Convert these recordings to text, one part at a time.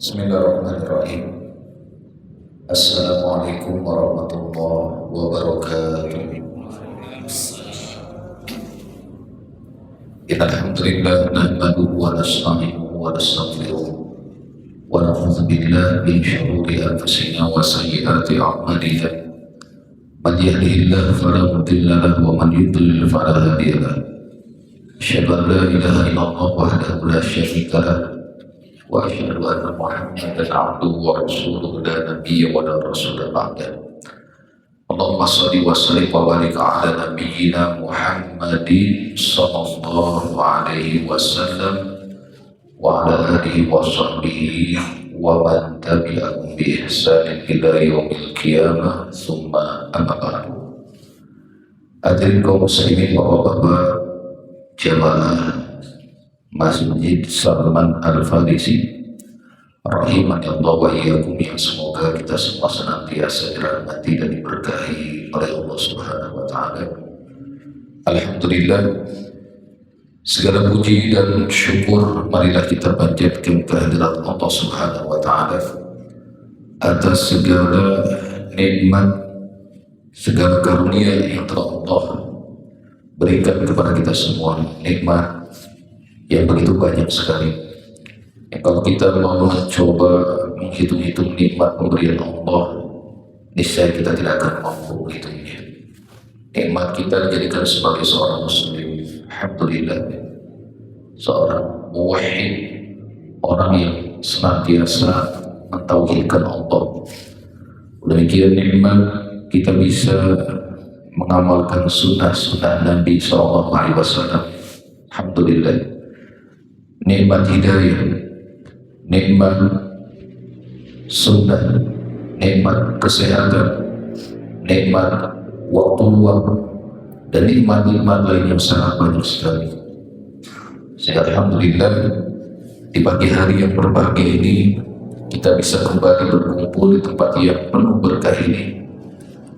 Bismillahirrahmanirrahim. Assalamualaikum warahmatullahi wabarakatuh. Alhamdulillah nahmaduhu wa nasta'inuhu wa nastaghfiruh wa na'udzu billahi min shururi anfusina wa sayyiati a'malina. Man yahdihillahu fala mudilla lahu wa man yudlil fala hadiya lahu. Asyhadu an la ilaha illallah wahdahu la syarika lahu wa asyhadu anna Muhammadan abduhu wa rasuluhu la nabiyya wa la rasula ba'dahu. Allahumma shalli wa sallim wa barik ala nabiyyina Muhammadin sallallahu alaihi wasallam wa ala alihi wa sahbihi wa man tabi'ahum bi ihsanin ila yaumil qiyamah tsumma amma ba'du. Hadirin kaum muslimin wa bapak jamaah Masjid Salman Al-Farisi rahimani Allah wa iyyakum, yang semoga kita semua senantiasa dirahmati dan diberkahi oleh Allah Subhanahu wa taala. Alhamdulillah, segala puji dan syukur marilah kita panjatkan kehadirat Allah Subhanahu wa taala atas segala nikmat, segala karunia yang telah Allah berikan kepada kita semua. Nikmat yang begitu banyak sekali. Kalau kita mau mencoba menghitung-hitung nikmat pemberian Allah, niscaya kita tidak akan mampu menghitungnya. Nikmat kita dijadikan sebagai seorang muslim, alhamdulillah, seorang muwahhid, orang yang senantiasa mentauhidkan Allah. Demikian nikmat kita bisa mengamalkan sunnah-sunnah Nabi SAW. Alhamdulillah. Nikmat hidayah, nikmat sunnah, nikmat kesehatan, nikmat waktu luang, dan nikmat-nikmat lain yang sangat banyak sekali. Sehingga alhamdulillah di pagi hari yang berbahagia ini kita bisa kembali berkumpul di tempat yang penuh berkah ini,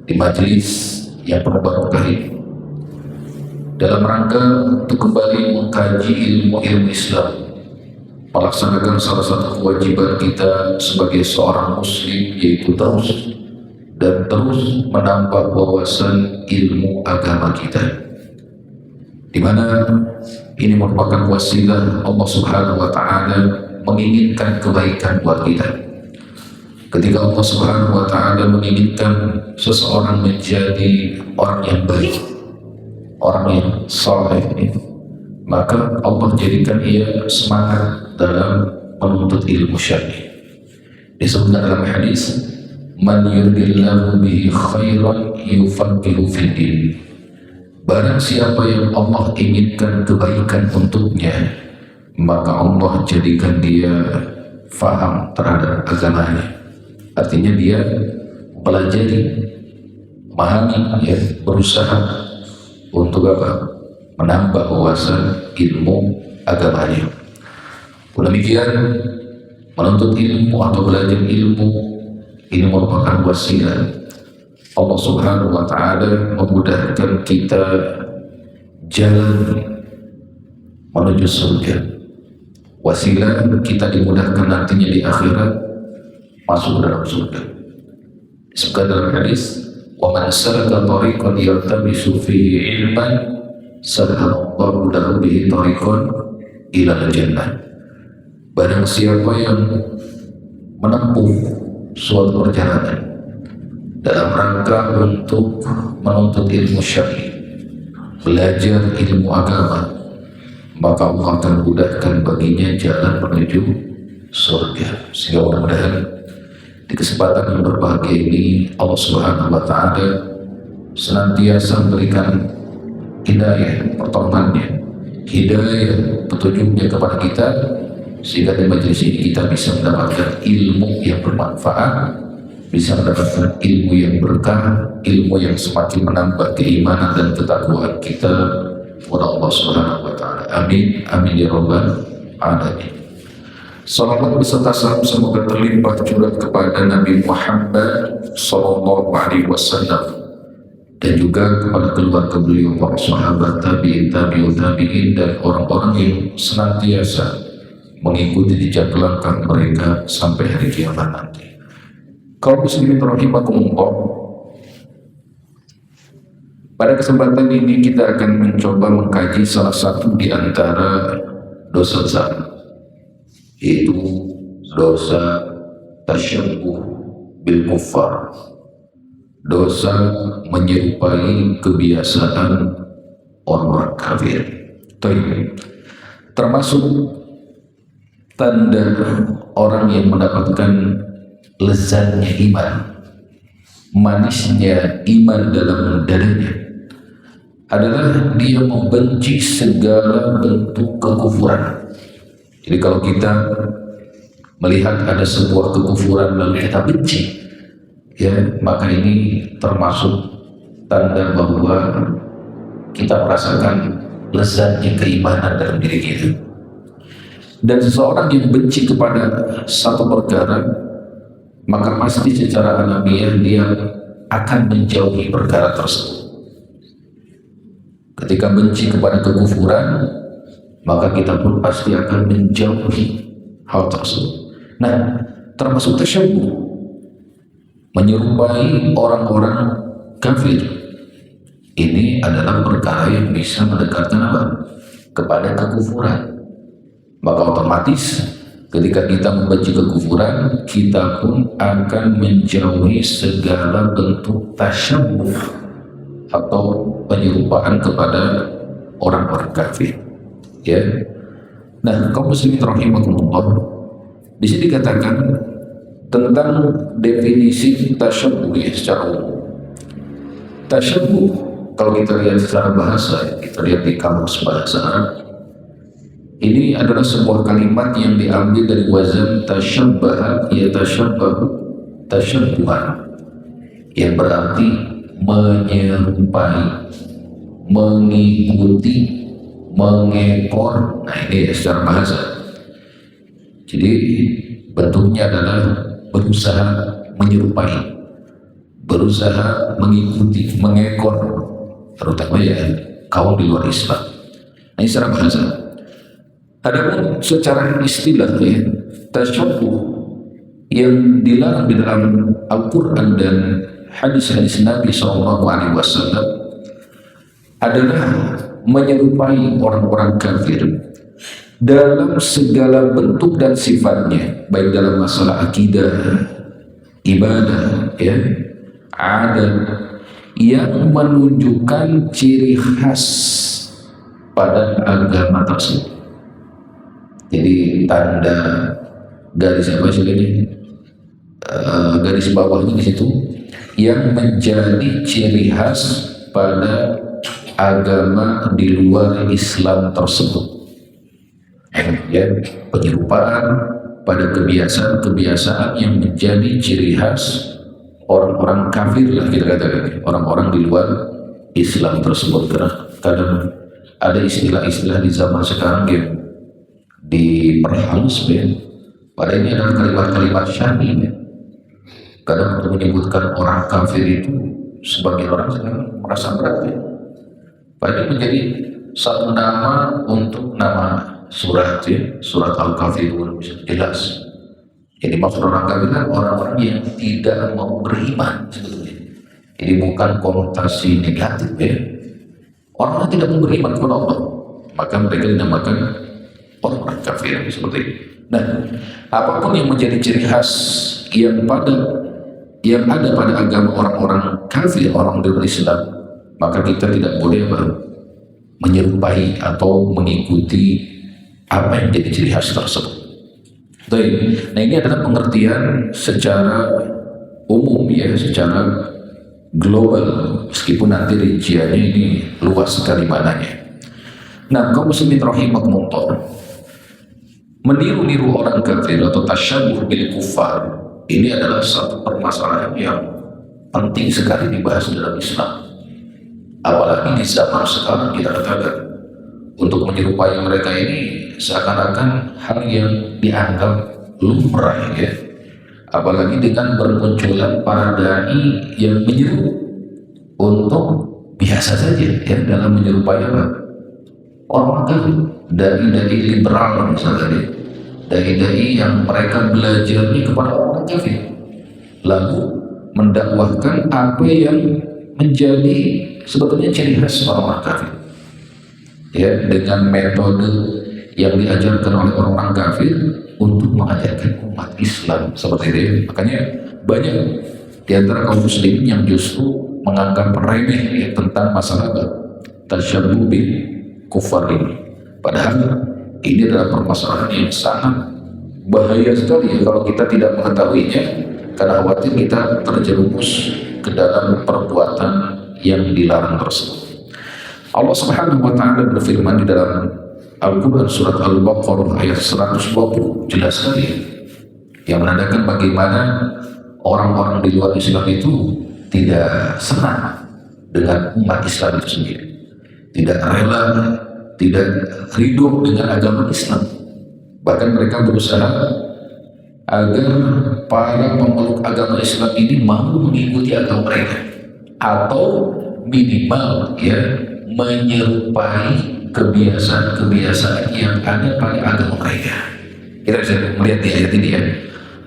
di majelis yang penuh barokah ini, dalam rangka untuk kembali mengkaji ilmu-ilmu Islam, melaksanakan salah satu kewajiban kita sebagai seorang muslim, yaitu terus menambah wawasan ilmu agama kita, di mana ini merupakan wasilah Allah Subhanahu wa taala menginginkan kebaikan buat kita. Ketika Allah Subhanahu wa taala menginginkan seseorang menjadi orang yang baik, orang yang saleh, maka Allah jadikan ia semangat dalam menuntut ilmu syar'i. Disebutkan dalam hadis, man yuridillahu bihi khairan yufaqihu fid din. Barang siapa yang Allah inginkan kebaikan untuknya, maka Allah jadikan dia faham terhadap agamanya. Artinya dia pelajari, memahami, berusaha untuk apa? Menambah wawasan ilmu agamanya. Demikian menuntut ilmu atau belajar ilmu ini merupakan wasilah Allah Subhanahu wa taala memudahkan kita jalan menuju surga. Wasilah kita dimudahkan nantinya di akhirat masuk dalam surga. Disebutkan dalam hadis, wa man salaka tariqan yaltamisu fihi ilman sahalallahu lahu bihi tariqan ila al-jannah. Barang siapa yang menempuh suatu perjalanan dalam rangka untuk menuntut ilmu syar'i, belajar ilmu agama, maka Allah akan mudahkan baginya jalan menuju surga. Sehingga mudah-mudahan di kesempatan yang berbahagia ini Allah Subhanahu wa taala senantiasa memberikan hidayah pertolongannya, hidayah petunjuknya kepada kita, sehingga di majelis ini kita bisa mendapatkan ilmu yang bermanfaat, bisa mendapatkan ilmu yang berkah, ilmu yang semakin menambah keimanan dan ketakwaan kita kepada Allah Subhanahu wa taala. Amin amin ya rabbal alamin. Salawat beserta salam semoga terlimpah curah kepada Nabi Muhammad sallallahu alaihi wasallam dan juga kepada keluarga beliau, para sahabat, tabi'in, tabi'ut tabi'in, dan orang-orang yang senantiasa mengikuti jejak langkah mereka sampai hari kiamat nanti. Kaum muslimin rahimakumullah, pada kesempatan ini kita akan mencoba mengkaji salah satu di antara dosa besar, yaitu dosa tasyabbuh bil kuffar, dosa menyerupai kebiasaan orang kafir. Termasuk tanda orang yang mendapatkan lezatnya iman, manisnya iman dalam dadanya, adalah dia membenci segala bentuk kekufuran. Jadi kalau kita melihat ada sebuah kekufuran lalu kita benci, ya, maka ini termasuk tanda bahwa kita merasakan lezatnya keimanan dalam diri kita. Dan seseorang yang benci kepada satu perkara, maka pasti secara alamiah dia akan menjauhi perkara tersebut. Ketika benci kepada kekufuran, maka kita pun pasti akan menjauhi hal tersebut. Nah, termasuk tasyabbuh, menyerupai orang-orang kafir, ini adalah perkara yang bisa mendekatkan apa? Kepada kekufuran. Maka otomatis ketika kita membenci kekufuran, kita pun akan menjauhi segala bentuk tasyabbuh atau penyerupaan kepada orang-orang kafir. Ya. Nah, kaum muslimin rahimakumullah, di sini dikatakan tentang definisi tasyabbuh secara umum. Tasyabbuh, kalau kita lihat secara bahasa, kita lihat di kamus bahasa Arab, ini adalah sebuah kalimat yang diambil dari wazan tasyabbaha yatashabbahu tasyabbuhan, yang berarti menyerupai, mengikuti, mengekor. Nah, ini secara bahasa. Jadi bentuknya adalah berusaha menyerupai, berusaha mengikuti, mengekor, terutama ya kaum di luar Islam. Nah, ini secara bahasa. Adapun secara istilah, ya, tasyabbuh yang dilarang di dalam Al-Quran dan hadis-hadis Nabi SAW adalah menyerupai orang-orang kafir dalam segala bentuk dan sifatnya, baik dalam masalah akidah, ibadah, ya, adat, yang menunjukkan ciri khas pada agama tersebut. Jadi tanda garis apa sih ini? Garis bawahnya di situ, yang menjadi ciri khas pada agama di luar Islam tersebut. Ya, penyerupaan pada kebiasaan-kebiasaan yang menjadi ciri khas orang-orang kafir lah, kita katakan, orang-orang di luar Islam tersebut. Karena kadang ada istilah-istilah di zaman sekarang yang diperhalus, ya. Pada ini adalah kalimat-kalimat syar'i, ya. Kadang untuk menyebutkan orang kafir itu sebagai orang yang merasa berat, ya. Padahal menjadi satu nama untuk nama surat, ya, surat Al-Kafirun, bisa jelas. Jadi maksud orang kafir kan orang-orang yang tidak mau beriman sebetulnya. Jadi bukan konotasi negatif, ya. Orang yang tidak mau beriman kepada Allah, maka mereka dinamakan orang-orang kafir seperti itu. Nah, apapun yang menjadi ciri khas yang ada pada agama orang-orang kafir, orang dari Islam, maka kita tidak boleh menyerupai atau mengikuti apa yang menjadi ciri khas tersebut. Nah, ini adalah pengertian secara umum, ya, secara global, meskipun nanti rinciannya ini luas sekali maknanya. Nah, kaum muslimin rahimakumullah, meniru-niru orang kafir atau tasyabbuh bil kuffar, ini adalah satu permasalahan yang penting sekali dibahas dalam Islam. Apalagi di zaman sekarang kita katakan untuk menyerupai mereka ini seakan-akan hal yang dianggap lumrah, ya. Apalagi dengan bermunculan para dai yang menyeru untuk biasa saja, ya, dalam menyerupai apa? Orang kafir, dai liberal misalnya, dai-dai yang mereka belajarnya kepada orang kafir, lalu mendakwahkan apa yang menjadi sebetulnya ciri khas orang kafir, ya, dengan metode yang diajarkan oleh orang kafir untuk mengajarkan umat Islam seperti itu. Makanya banyak di antara kaum muslimin yang justru menganggap remeh, ya, tentang masalah tasyabbuh bil kufar ini. Padahal ini adalah permasalahan yang sangat bahaya sekali, ya, kalau kita tidak mengetahuinya, karena khawatir kita terjerumus ke dalam perbuatan yang dilarang tersebut. Allah Subhanahu wa taala berfirman di dalam Al-Quran surat Al-Baqarah ayat 120, jelas sekali, yang menandakan bagaimana orang-orang di luar Islam itu tidak senang dengan umat Islam itu sendiri, tidak rela, tidak ridho dengan agama Islam. Bahkan mereka berusaha agar para pemeluk agama Islam ini mau mengikuti agama mereka, atau minimal, ya, menyerupai kebiasaan-kebiasaan yang ada pada agama mereka. Kita bisa melihat di ayat ini, ya,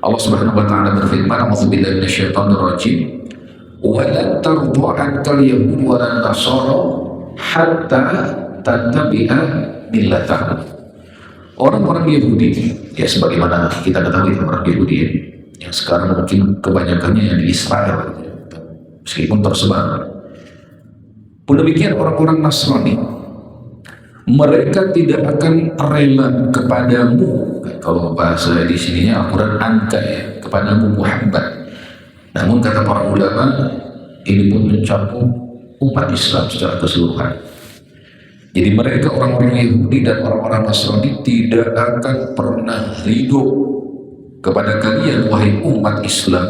Allah Subhanahu wa taala berfirman, "A'udzubillahi minasyaitonir rajim. Wa lan tardu 'ankal yahud wa lan nasara hatta tattabi'a millatahum." Orang-orang Yahudi, ya, sebagaimana kita ketahui orang Yahudi, ya, yang sekarang mungkin kebanyakannya yang di Israel, meskipun tersebar. Pun demikian orang-orang Nasrani, mereka tidak akan rela kepadamu, kalau bahasa di sininya Al-Quran angka, ya, kepadamu Muhammad. Namun kata para ulama, ini pun mencakup umat Islam secara keseluruhan. Jadi mereka, orang-orang Yahudi dan orang-orang Nasrani, tidak akan pernah ridho kepada kalian wahai umat Islam,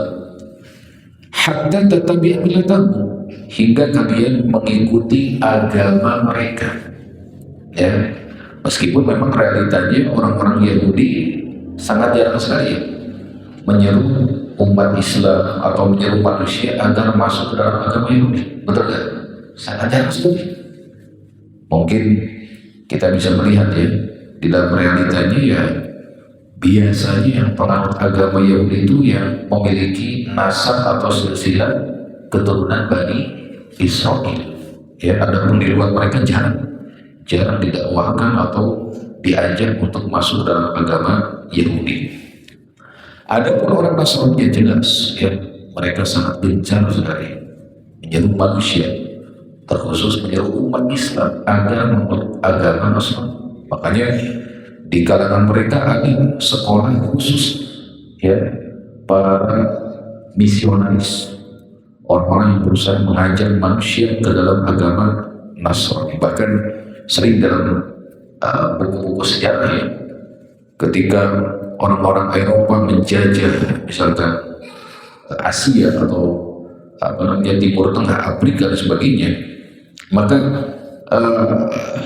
hatta tattabi'a millatahu, hingga kalian mengikuti agama mereka. Ya, meskipun memang realitanya orang-orang Yahudi sangat jarang sekali menyeru umat Islam atau menyeru manusia agar masuk ke dalam agama Yahudi, betul kan? Sangat jarang sekali. Mungkin kita bisa melihat, ya, di dalam realitanya, ya, biasanya yang penganut agama Yahudi itu yang memiliki nasab atau silsilah keturunan Bani Israel. Ya, adapun di luar mereka jarang didakwahkan atau diajak untuk masuk dalam agama Yahudi. Adapun orang Nasrani, jelas, ya, mereka sangat gencar sekali menyeru manusia, terkhusus menyeru umat Islam agar memeluk agama Nasrani. Makanya di kalangan mereka ada sekolah khusus, ya, para misionaris, orang-orang yang berusaha mengajar manusia ke dalam agama Nasrani. Bahkan sering dalam buku-buku sejarah, ya, ketika orang-orang Eropa menjajah misalkan Asia atau Timur Tengah, Afrika dan sebagainya, maka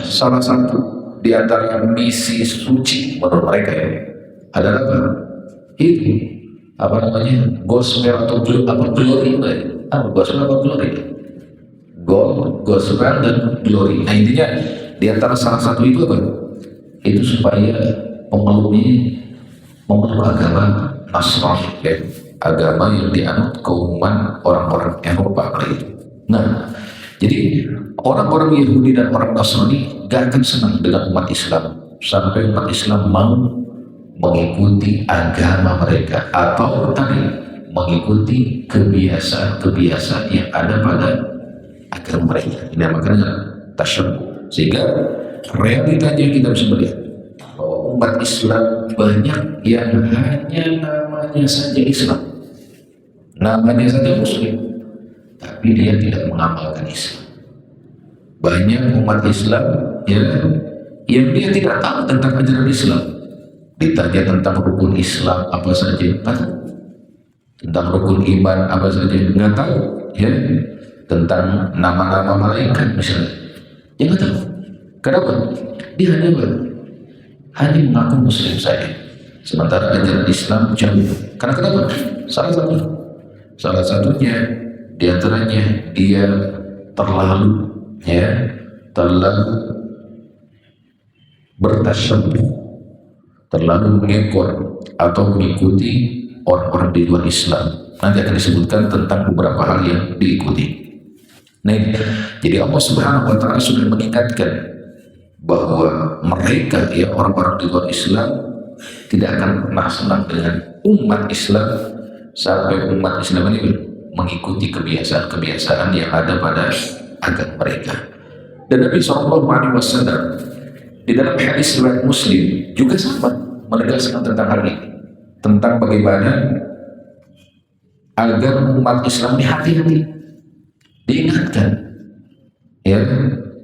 salah satu di antara misi suci menurut mereka, ya, adalah itu gospel atau glory, gospel atau glory, gospel dan glory. Nah, intinya di antara salah satu itu apa? Itu supaya memeluk agama Nasrani, ya, agama yang dianut kauman orang-orang Eropa kali itu. Nah, jadi orang-orang Yahudi dan orang Nasrani gak akan senang dengan umat Islam sampai umat Islam mau mengikuti agama mereka, atau tadi mengikuti kebiasaan-kebiasaan yang ada pada agama mereka. Ini makanya tasyabbuh. Sehingga realitanya kita bisa melihat bahwa umat Islam banyak yang hanya namanya saja Islam, namanya saja Muslim, tapi dia tidak mengamalkan Islam. Banyak umat Islam, ya, yang dia tidak tahu tentang ajaran Islam. Ditanya tentang rukun Islam apa saja, nggak tahu. Tentang rukun iman apa saja, nggak tahu. Ya, tentang nama-nama malaikat misalnya, dia nggak tahu. Kenapa? Dia hanya mengaku Muslim saja, sementara ajaran Islam jauh. Karena kenapa? Salah satunya diantaranya dia terlalu bertasyabbuh terlalu mengekor atau mengikuti orang-orang di luar Islam. Nanti akan disebutkan tentang beberapa hal yang diikuti. Nah, jadi Allah Subhanahu wa Ta'ala sudah mengingatkan bahwa mereka, ya orang-orang di luar Islam, tidak akan pernah senang dengan umat Islam sampai umat Islam ini mengikuti kebiasaan-kebiasaan yang ada pada agama mereka. Dan Nabi SAW di dalam hadis riwayat Muslim juga sama menegaskan tentang hal ini, tentang bagaimana agar umat Islam ini hati-hati, diingatkan, ya,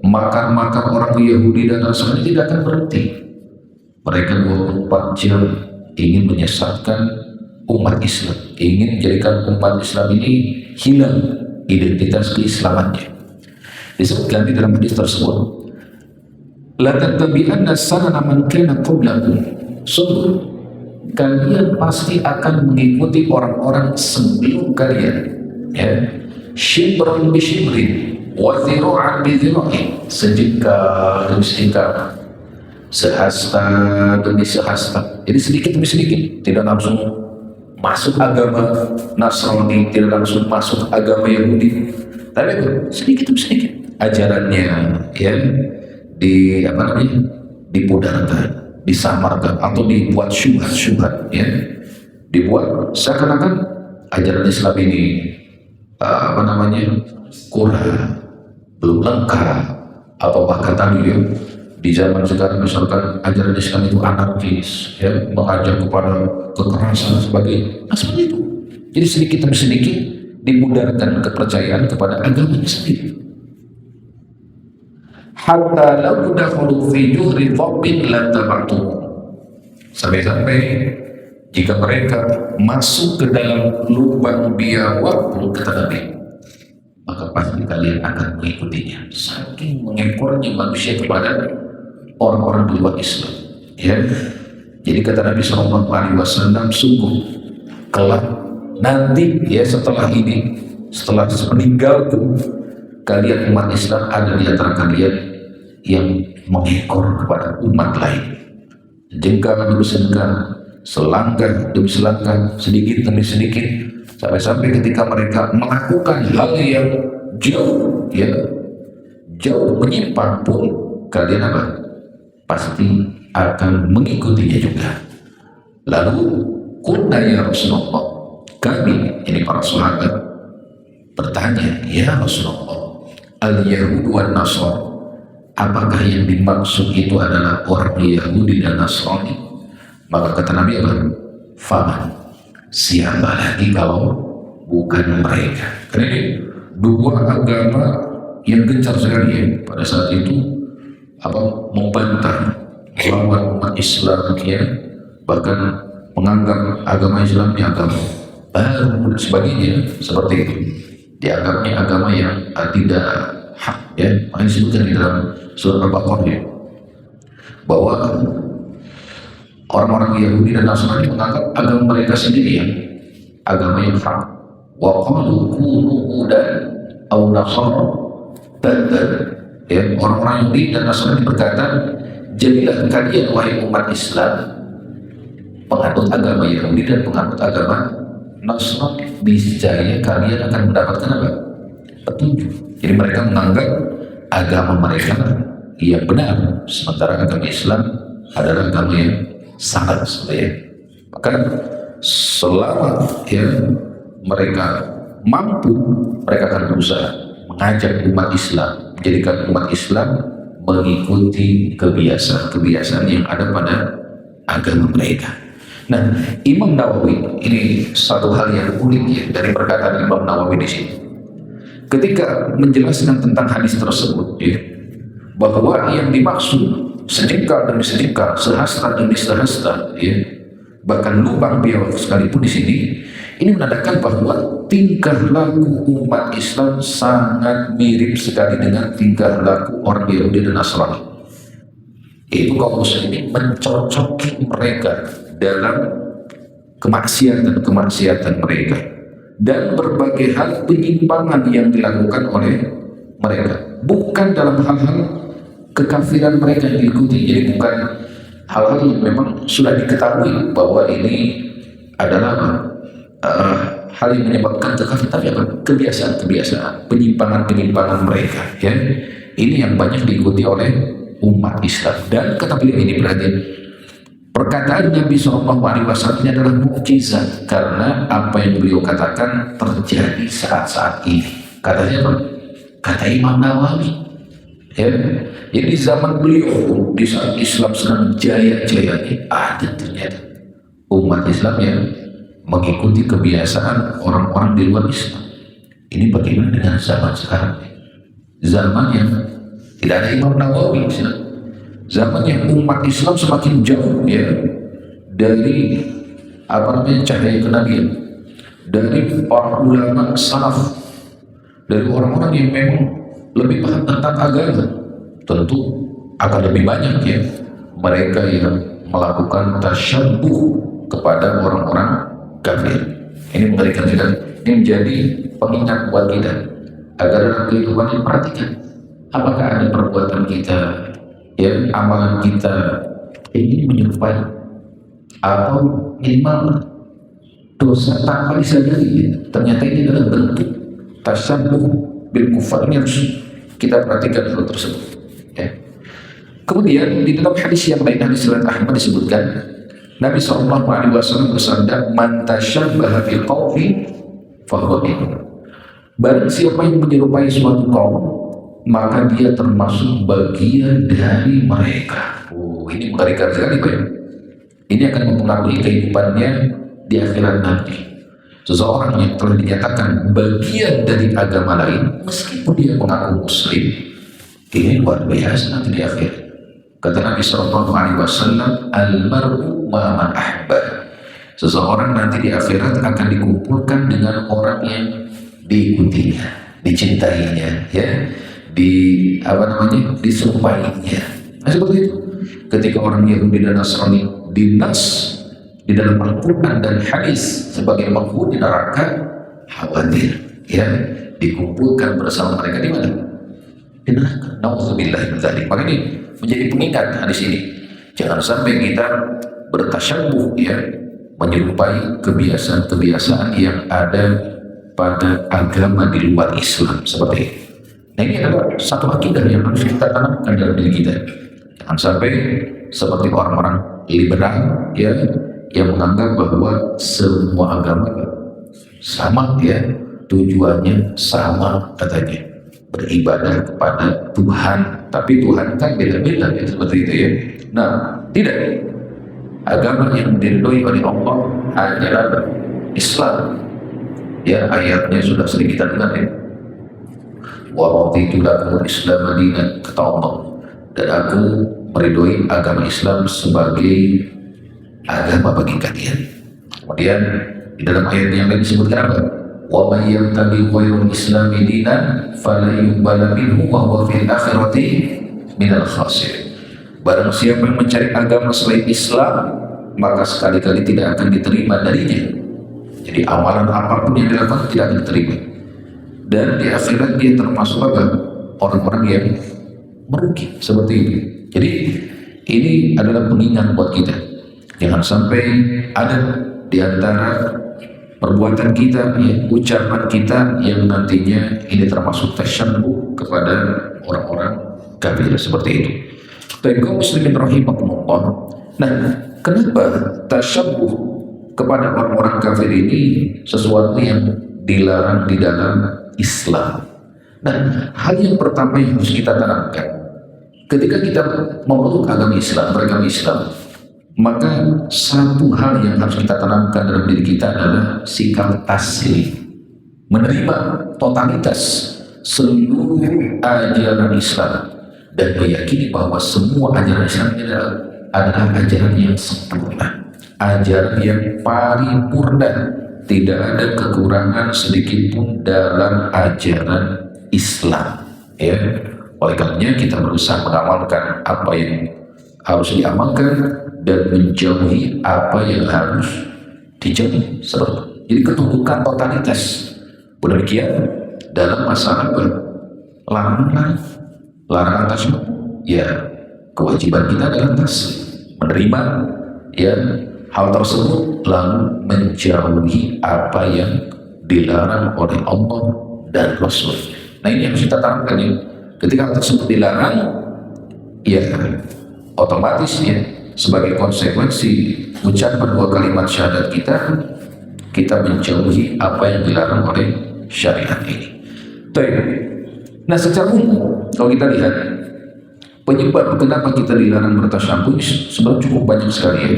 makar-makar orang Yahudi dan Nasrani tidak akan berhenti. Mereka 24 jam ingin menyesatkan umat Islam, ingin menjadikan umat Islam ini hilang identitas keislamannya. Disebutkan di dalam hadis tersebut, la tattabi'anna sanana man kana qablakum, sungguh kalian pasti akan mengikuti orang-orang sebelum kalian, ya, shibran bi shibrin wa dhira'an bi dhira'in, sejengkal demi sejengkal, sehasta demi sehasta. Jadi sedikit demi sedikit, tidak langsung masuk agama Nasrani, tidak langsung masuk agama Yahudi, tapi sedikit demi sedikit ajarannya, ya, dipudarkan, disamarkan atau dibuat syubhat-syubhat, ya, dibuat seakan-akan ajaran Islam ini kurang, belum lengkap, atau bahkan tadi, ya, di zaman sekarang misalkan ajaran Islam itu anarkis, ya, mengajak kepada kekerasan sebagai, nah seperti itu. Jadi sedikit demi sedikit dimudarkan kepercayaan kepada agama sendiri. Hatta law dakhulu fi juhri dhabbin la tabatu, sampai-sampai jika mereka masuk ke dalam lubang biawak pun, kata Nabi, maka pasti kalian akan mengikutinya. Saking mengekornya manusia kepada orang-orang di luar Islam, ya. Jadi kata Nabi SAW, sungguh kelak nanti, ya, setelah ini, setelah meninggalku kalian umat Islam, ada di antara kalian yang mengekor kepada umat lain, jengkal demi jengkal, selangkah demi selangkah, sedikit demi sedikit, sampai-sampai ketika mereka melakukan hal yang jauh, ya, jauh menyimpang pun, kalian apa? Pasti akan mengikutinya juga. Lalu qulna ya Rasulullah, kami, ini para sahabat, bertanya, ya Rasulullah, al-Yahud wa Nasr, apakah yang dimaksud itu adalah orang Yahudi dan Nasrani? Maka kata Nabi apa? Faman, siapa lagi kalau bukan mereka? Karena ini dua agama yang gencar sekali, ya, pada saat itu membantah, melawan umat Islam, ya, bahkan menganggap agama Islam ini agama baru dan sebagainya, seperti itu. Dianggapnya agama yang tidak hak, ya. Makanya disebutkan di dalam surah Al-Baqarah, ya, bahwa orang-orang Yahudi dan Nasrani menganggap agama mereka sendiri yang agama yang hak. Wa qalu kunu hudan aw nasara tadad, ya, orang-orang Yahudi dan Nasrani berkata, jadilah kalian wahai umat Islam penganut agama Yahudi dan penganut agama Nasrani, niscaya kalian akan mendapatkan apa? Petunjuk. Jadi mereka menganggap agama mereka yang benar, sementara agama Islam adalah agama yang sangat sebenarnya. Maka selama, ya, mereka mampu, mereka akan berusaha mengajak umat Islam, menjadikan umat Islam mengikuti kebiasaan-kebiasaan yang ada pada agama mereka. Nah, Imam Nawawi, ini satu hal yang unik, ya, dari perkataan Imam Nawawi di sini. Ketika menjelaskan tentang hadis tersebut, ya, bahwa yang dimaksud sejengkal demi sejengkal, sehasta demi sehasta, ya, bahkan lubang biawak sekalipun di sini, ini menandakan bahwa tingkah laku umat Islam sangat mirip sekali dengan tingkah laku orang Yahudi dan Nasrani. Itu kaum muslimin mencocoki mereka dalam kemaksiatan mereka dan berbagai hal penyimpangan yang dilakukan oleh mereka, bukan dalam hal-hal kekafiran mereka yang diikuti. Jadi bukan hal-hal yang memang sudah diketahui bahwa ini adalah hal yang menyebabkan kekafiran, tapi apa? Kebiasaan-kebiasaan, penyimpangan-penyimpangan mereka, ya. Ini yang banyak diikuti oleh umat Islam. Dan kata beliau ini berarti perkataan Nabi SAW ini adalah mukjizat karena apa yang beliau katakan terjadi saat-saat ini. Kata siapa? Kata Imam Nawawi. Ya, jadi zaman beliau di saat Islam sedang jaya-jayanya ada ternyata umat Islam yang mengikuti kebiasaan orang-orang di luar Islam. Ini bagaimana dengan zaman sekarang? Zaman yang tidak ada Imam Nawawi, zaman yang umat Islam semakin jauh ya dari cahaya kenabian, dari para ulama salaf, dari orang-orang yang memang lebih paham tentang agama. Tentu akan lebih banyak ya mereka yang melakukan tasyabbuh kepada orang-orang kafir. Ini mengerikan kita. Ini menjadi pengingat buat kita agar dalam kehidupan ini perhatikan apakah ada perbuatan kita, ya, amalan kita ini menyerupai atau minimal dosa tanpa disadari. Ternyata ini adalah bentuk tasyabbuh bil kufar. Ini harus kita perhatikan hal tersebut. Ya. Kemudian di dalam hadis yang lain, hadis riwayat Ahmad disebutkan Nabi SAW bersabda, "Man tasyabbaha bil qaumi fahuwa minhum." Barang siapa yang menyerupai suatu kaum, maka dia termasuk bagian dari mereka. Oh, ini mengerikan sekali, Pak. Ini akan mempengaruhi kehidupannya di akhirat nanti. Seseorang yang telah dinyatakan bagian dari agama lain, meskipun dia mengaku muslim, ini luar biasa nanti di akhir. Kata Nabi SAW, "Al-mar'u ma man ahba." Seseorang nanti di akhirat akan dikumpulkan dengan orang yang diikutinya, dicintainya, ya, disumpainya. Nah, seperti itu. Ketika orang Yahudi dan Nasrani dinas di dalam Al-Quran dan hadis sebagai penghuni neraka, khawatir, ya, dikumpulkan bersama mereka di mana? Di neraka. Nauzubillah min dzalik. Maka ini menjadi pengingat hadis ini. Jangan sampai kita bertasyabbuh, ya, menyerupai kebiasaan-kebiasaan yang ada pada agama di luar Islam seperti ini. Nah, ini adalah satu akidah yang harus kita tanamkan dalam diri kita. Jangan sampai seperti orang-orang liberal, ya, yang menganggap bahwa semua agama sama, ya, tujuannya sama katanya, beribadah kepada Tuhan. Tapi Tuhan kan beda-beda, ya, seperti itu, ya. Nah, tidak. Agama yang diridhoi oleh Allah adalah Islam. Ya, ayatnya sudah sering kita dengar, ya. Wa raditu lakumul Islam dinan, kata Allah, dan aku meridhoi agama Islam sebagai agama bagi kalian. Kemudian di dalam ayat yang lain disebutkan apa? Wa may yabtaghi ghairal islami dinan fala yuqbala minhu wa huwa fil akhirati minal khasirin. Barang siapa yang mencari agama selain Islam, maka sekali-kali tidak akan diterima darinya. Jadi amalan apapun yang dilakukan tidak akan diterima. Dan di akhirat dia termasuk apa? Orang-orang yang merugi seperti itu. Jadi ini adalah pengingat buat kita. Jangan sampai ada di antara perbuatan kita, ya, ucapan kita yang nantinya ini termasuk tasyabbuh kepada orang-orang kafir seperti itu. Baik kaum muslimin rahimakumullah. Nah, kenapa tasyabbuh kepada orang-orang kafir ini sesuatu yang dilarang di dalam Islam? Nah, hal yang pertama yang harus kita tanamkan ketika kita memeluk agama Islam, beragama Islam, maka satu hal yang harus kita tanamkan dalam diri kita adalah sikap taslim, menerima totalitas seluruh ajaran Islam dan meyakini bahwa semua ajaran Islam ini adalah ajaran yang sempurna, ajaran yang paripurna, tidak ada kekurangan sedikit pun dalam ajaran Islam, ya. Oleh karenanya kita berusaha mengamalkan apa yang harus diamalkan dan menjauhi apa yang harus dijauhi. Jadi ketundukan totalitas. Demikian dalam masalah larangan tasbih, ya, kewajiban kita adalah taslim, menerima ya hal tersebut lalu menjauhi apa yang dilarang oleh Allah dan Rasul. Nah ini yang harus kita tanamkan ya. Ketika hal tersebut dilarang, ya otomatis ya sebagai konsekuensi ucapan dua kalimat syahadat kita menjauhi apa yang dilarang oleh syariat ini. Nah secara umum kalau kita lihat penyebab kenapa kita dilarang bertasyabbuh sebenarnya cukup banyak sekali ya.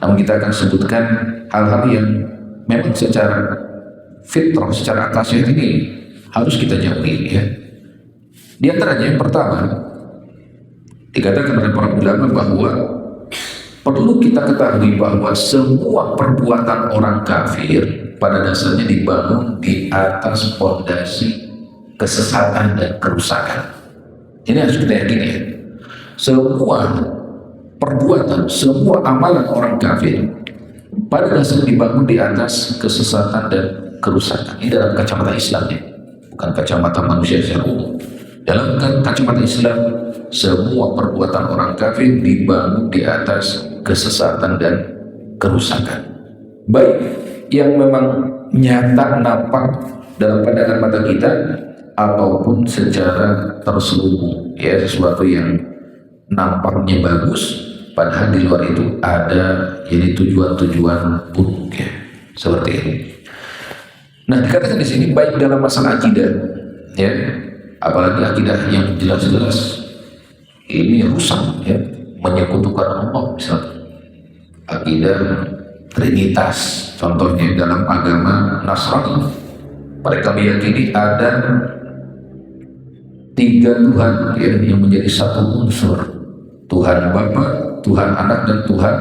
Namun kita akan sebutkan hal-hal yang memang secara fitrah, secara akal sehat ini harus kita jauhi ya. Di antaranya yang pertama dikatakan oleh para ulama bahwa perlu kita ketahui bahwa semua perbuatan orang kafir pada dasarnya dibangun di atas fondasi kesesatan dan kerusakan. Ini harus kita yakini ya. Semua perbuatan, semua amalan orang kafir pada dasarnya dibangun di atas kesesatan dan kerusakan. Ini dalam kacamata Islam ya, bukan kacamata manusia secara umum. Dalam kacamata Islam, semua perbuatan orang kafir dibangun di atas kesesatan dan kerusakan. Baik yang memang nyata nampak dalam pandangan mata kita ataupun secara terselubung ya, sesuatu yang nampaknya bagus padahal di luar itu ada jadi tujuan-tujuan buruk ya, seperti ini. Nah dikatakan di sini baik dalam masalah akidah ya, apalagi akidah yang jelas-jelas ini rusak ya, menyekutukan Allah, misalnya akidah Trinitas contohnya dalam agama Nasrani, mereka meyakini ada 3 Tuhan ya, yang menjadi satu unsur, Tuhan Bapa, Tuhan Anak, dan Tuhan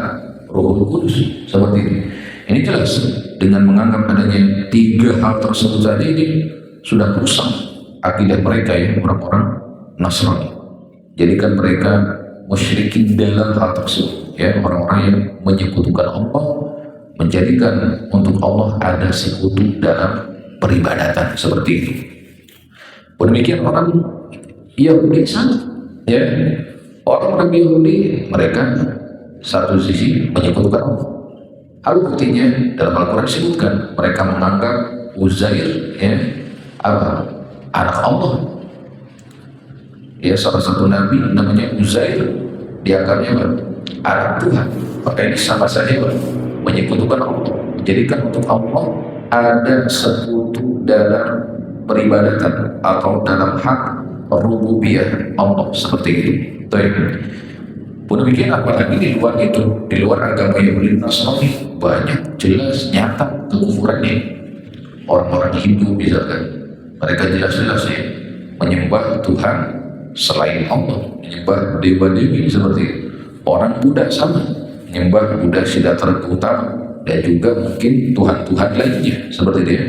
Roh Kudus, seperti ini. Ini jelas dengan menganggap adanya 3 hal tersebut saja ini sudah rusak akidah mereka ya, orang-orang Nasrani. Jadikan mereka musyrikin dalam hal tersebut ya, orang-orang yang menyekutukan Allah, menjadikan untuk Allah ada sekutu dalam peribadatan, seperti itu. Demikian orang Yahudi sama ya, orang-orang Yahudi mereka satu sisi menyekutukan Allah. Hal buktinya dalam Al-Quran disebutkan mereka menganggap Uzair ya anak Allah ya, salah satu nabi namanya Uzair dianggapnya anak Tuhan. Maka ini sama saja menyekutukan Allah, menjadikan untuk Allah ada sekutu dalam peribadatan atau dalam hak rububiyah Allah, seperti itu. Demikian apalagi di luar itu, di luar agama Yahudi Nasrani banyak jelas nyata kekufurannya. Orang-orang Hindu misalkan, mereka jelas-jelas ya menyembah Tuhan selain Allah, menyembah dewa-dewi seperti itu. Orang Buddha sama, menyembah Buddha Siddhartha Gautama dan juga mungkin Tuhan-Tuhan lainnya seperti itu ya.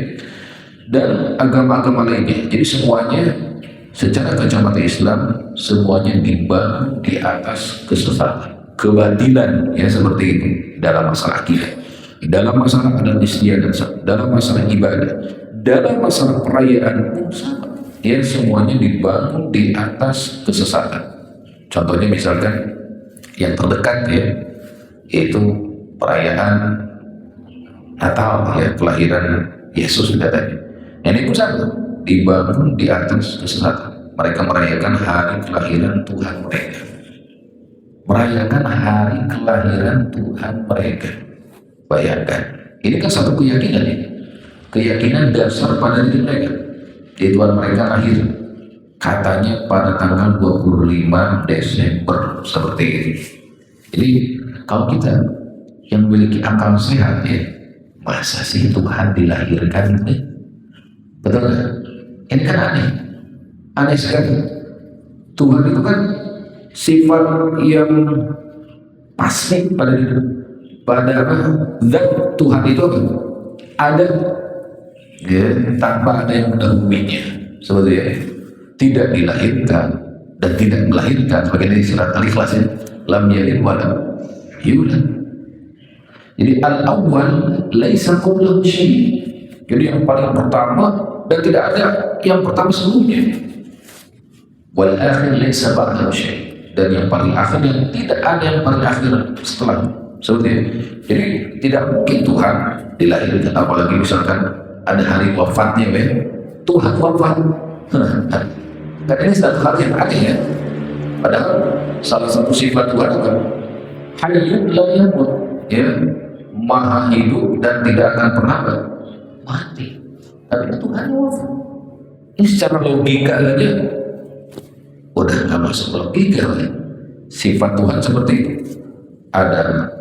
Dan agama-agama lainnya. Jadi semuanya secara kacamata Islam semuanya dibangun di atas kesesatan, kebatilan ya, seperti itu dalam masalah akidah, dalam masalah adat istiadat, dalam masalah ibadah, dalam masalah perayaan pun sama ya, semuanya dibangun di atas kesesatan. Contohnya misalkan yang terdekat ya, yaitu perayaan Natal ya, kelahiran Yesus katanya. Ini pun sama, dibangun di atas kesesatan. Mereka merayakan hari kelahiran Tuhan mereka, merayakan hari kelahiran Tuhan mereka. Bayangkan, ini kan satu keyakinan ya, keyakinan dasar pada diri mereka. Di Tuhan mereka lahir katanya pada tanggal 25 Desember seperti ini. Jadi kalau kita yang memiliki akal sehat ya, masa sih Tuhan dilahirkan ini? Betul kan? Ini kan aneh sekali. Tuhan itu kan sifat yang pasti pada diri, pada zat Tuhan itu ada ya, tanpa ada yang mendahulunya, seperti ya, tidak dilahirkan dan tidak melahirkan. Bagaimana di surat Al-Ikhlas ya, lam yalid wa lam yulad. Jadi al-awwal laisa qablahu syai'. Jadi yang paling pertama dan tidak ada yang pertama sebelumnya. Wal akhir laisa ba'dahu syai'. dan yang paling akhir, yang tidak ada yang paling akhir setelah. Seperti itu. Jadi tidak mungkin Tuhan dilahirkan, apalagi misalkan ada hari wafatnya, Tuhan wafat. Kan ini satu hal yang aneh ya. Padahal salah satu sifat Tuhan kan hayyun la yamut, ya, maha hidup dan tidak akan pernah mati. Tapi Tuhan wafat. Ini secara logika saja udah nggak masuk logika ya. Sifat Tuhan seperti itu. Ada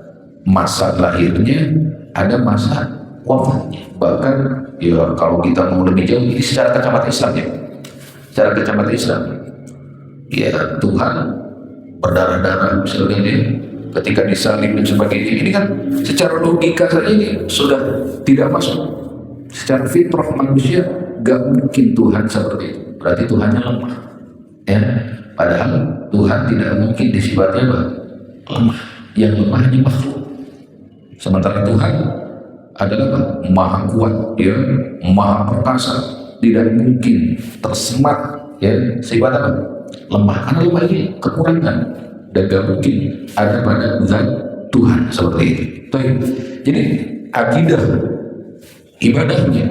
masa lahirnya, ada masa wafatnya. Bahkan ya kalau kita mau lebih jauh, ini secara kacamata Islam ya. Secara kacamata Islam, ya Tuhan berdarah-darah misalnya dia ketika disalib dan sebagainya. Ini kan secara logika saja ini sudah tidak masuk. Secara fitrah manusia gak mungkin Tuhan seperti itu. Berarti Tuhannya lemah. Ya, padahal Tuhan tidak mungkin disifatnya lemah. Yang lemah ini makhluk. Sementara Tuhan adalah maha kuat, ya, maha perkasa, tidak mungkin tersemat, ya, sifat apa? Lemah. Karena lemah ini kekurangan dan gak mungkin ada pada zat Tuhan seperti itu. Jadi akidah, ibadahnya,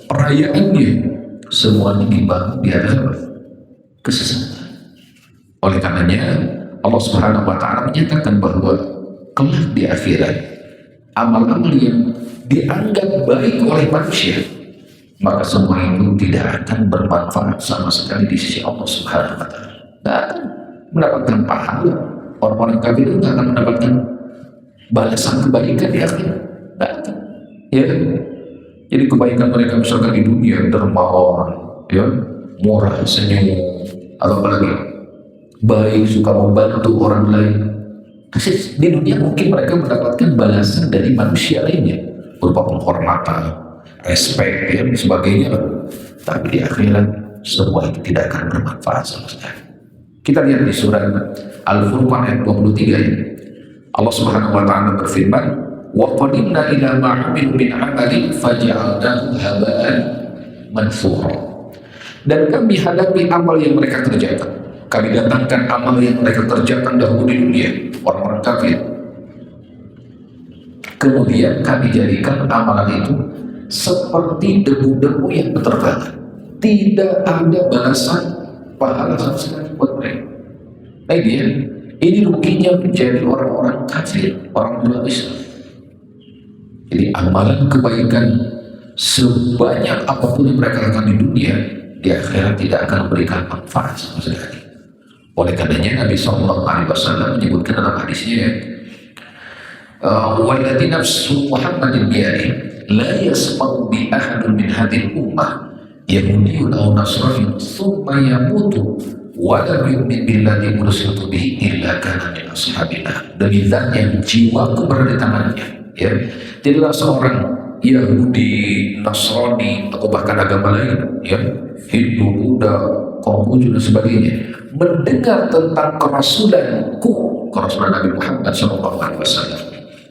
perayaannya, semuanya dibangun di atas kesesatan. Oleh karenanya Allah Subhanahu wa Ta'ala menyatakan bahwa kelak di akhirat amal-amal yang dianggap baik oleh manusia, maka semua itu tidak akan bermanfaat sama sekali di sisi Allah Subhanahu wa Ta'ala. Tidak akan mendapatkan pahala. Orang-orang kafir itu tidak akan mendapatkan balasan kebaikan di akhirat. Tidak akan. Ya. Jadi kebaikan mereka misalkan di dunia dermawan, ya, murah, senyum, atau apalagi baik, suka membantu orang lain. Di dunia mungkin mereka mendapatkan balasan dari manusia lainnya berupa penghormatan, respek, dan sebagainya. Tapi di akhirat semua itu tidak akan bermanfaat sama sekali. Kita lihat di surat Al-Furqan ayat 23 ini. Allah Subhanahu wa Ta'ala berfirman, "Wa qadimna ila ma 'amilu min 'amalin faja'alnahu haba'an mansura." Dan kami hadapi amal yang mereka kerjakan. Kami datangkan amal yang mereka kerjakan dahulu di dunia, orang-orang kafir. Kemudian kami jadikan amalan itu seperti debu-debu yang berterbangan. Tidak ada balasan pahala sama sekali buat mereka. Nah ini ruginya menjadi orang-orang kafir, orang luar Islam. Jadi amalan kebaikan sebanyak apapun yang mereka lakukan di dunia, di akhirat tidak akan memberikan manfaat sama sekali. Oleh karenanya Nabi SAW menyebutkan dalam hadisnya, "Walladzi nafsu Muhammadin biyadihi la yasma'u bi ahadin min hadhihi ummah yahudiyyun aw nasraniyyun thumma yamutu wa lam yu'min billadzi ursiltu bihi illa kana min ashabillah." Demi zat yang jiwaku berada di tangannya, ya, tidaklah seorang Yahudi, Nasrani, atau bahkan agama lain, ya, Hindu, Buddha, Konghucu dan sebagainya, mendengar tentang kerasulanku, kerasulan Nabi Muhammad SAW,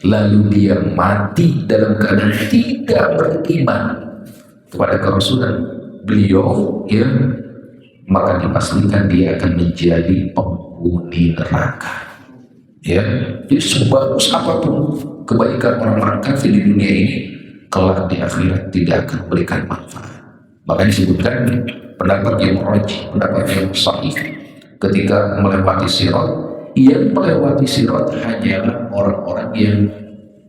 lalu dia mati dalam keadaan tidak beriman kepada kerasulan beliau, ya, maka dipastikan dia akan menjadi penghuni neraka. Ya, jadi sebagus apapun kebaikan orang-orang kafir di dunia ini, kelak di akhirat tidak akan memberikan manfaat. Makanya disebutkan pendapat yang rajih, pendapat yang sahih, ketika melewati sirat, yang melewati sirat hanyalah orang-orang yang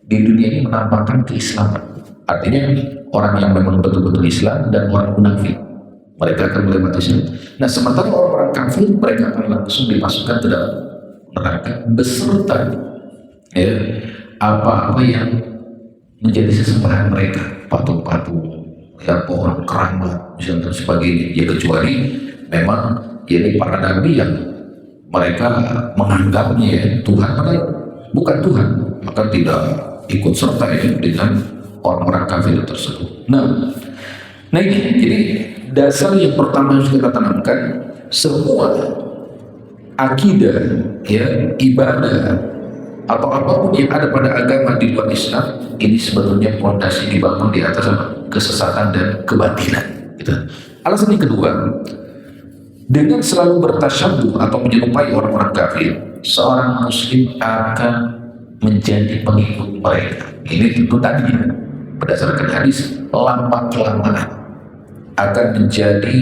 di dunia ini menampakkan keislaman. Artinya orang yang memang betul-betul Islam dan orang munafik, mereka akan melewati sirat. Nah, sementara orang-orang kafir, mereka akan langsung dimasukkan ke dalam neraka beserta, ya, apa-apa yang menjadi sesembahan mereka, patung-patung, ya, pohon keramat, dan sebagainya. Ya, kecuali memang ini para nabi yang mereka menganggapnya, ya, Tuhan, padahal bukan Tuhan, maka tidak ikut serta ini dengan orang-orang kafir tersebut. Nah ini jadi dasar yang pertama yang kita tanamkan, semua akidah, ya, ibadah atau apapun yang ada pada agama di luar Islam ini sebetulnya fondasi dibangun di atas kesesatan dan kebatilan. Gitu. Alasan yang kedua, Dengan selalu bertasyabuh atau menyerupai orang-orang kafir, seorang muslim akan menjadi pengikut mereka. Ini tentu tadi berdasarkan hadis, lama kelamaan akan menjadi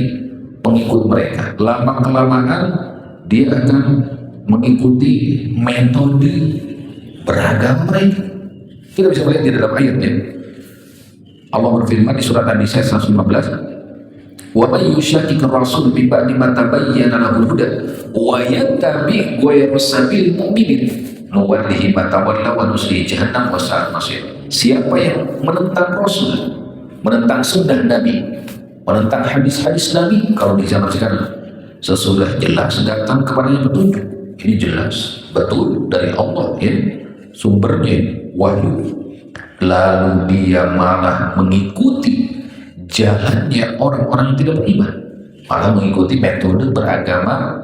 pengikut mereka. Lama kelamaan dia akan mengikuti metode beragama mereka. Kita bisa melihat di dalam ayatnya. Allah berfirman di surat An-Nisa 115, wa may yushaqiqir rasul min ba'di ma tabayyana lahu huda wa yattabi ghayra sabilil mu'minin nuwallihi ma tawalla wa nuslihi jahannam wa sa'at masir. Siapa yang menentang Rasul, menentang sunnah Nabi, menentang hadis-hadis Nabi, kalau di zaman sekarang sesudah jelas datang kepadanya petunjuk, ini jelas betul dari Allah ya, sumbernya wahyu, lalu dia malah mengikuti jalannya orang-orang yang tidak beriman, malah mengikuti metode beragama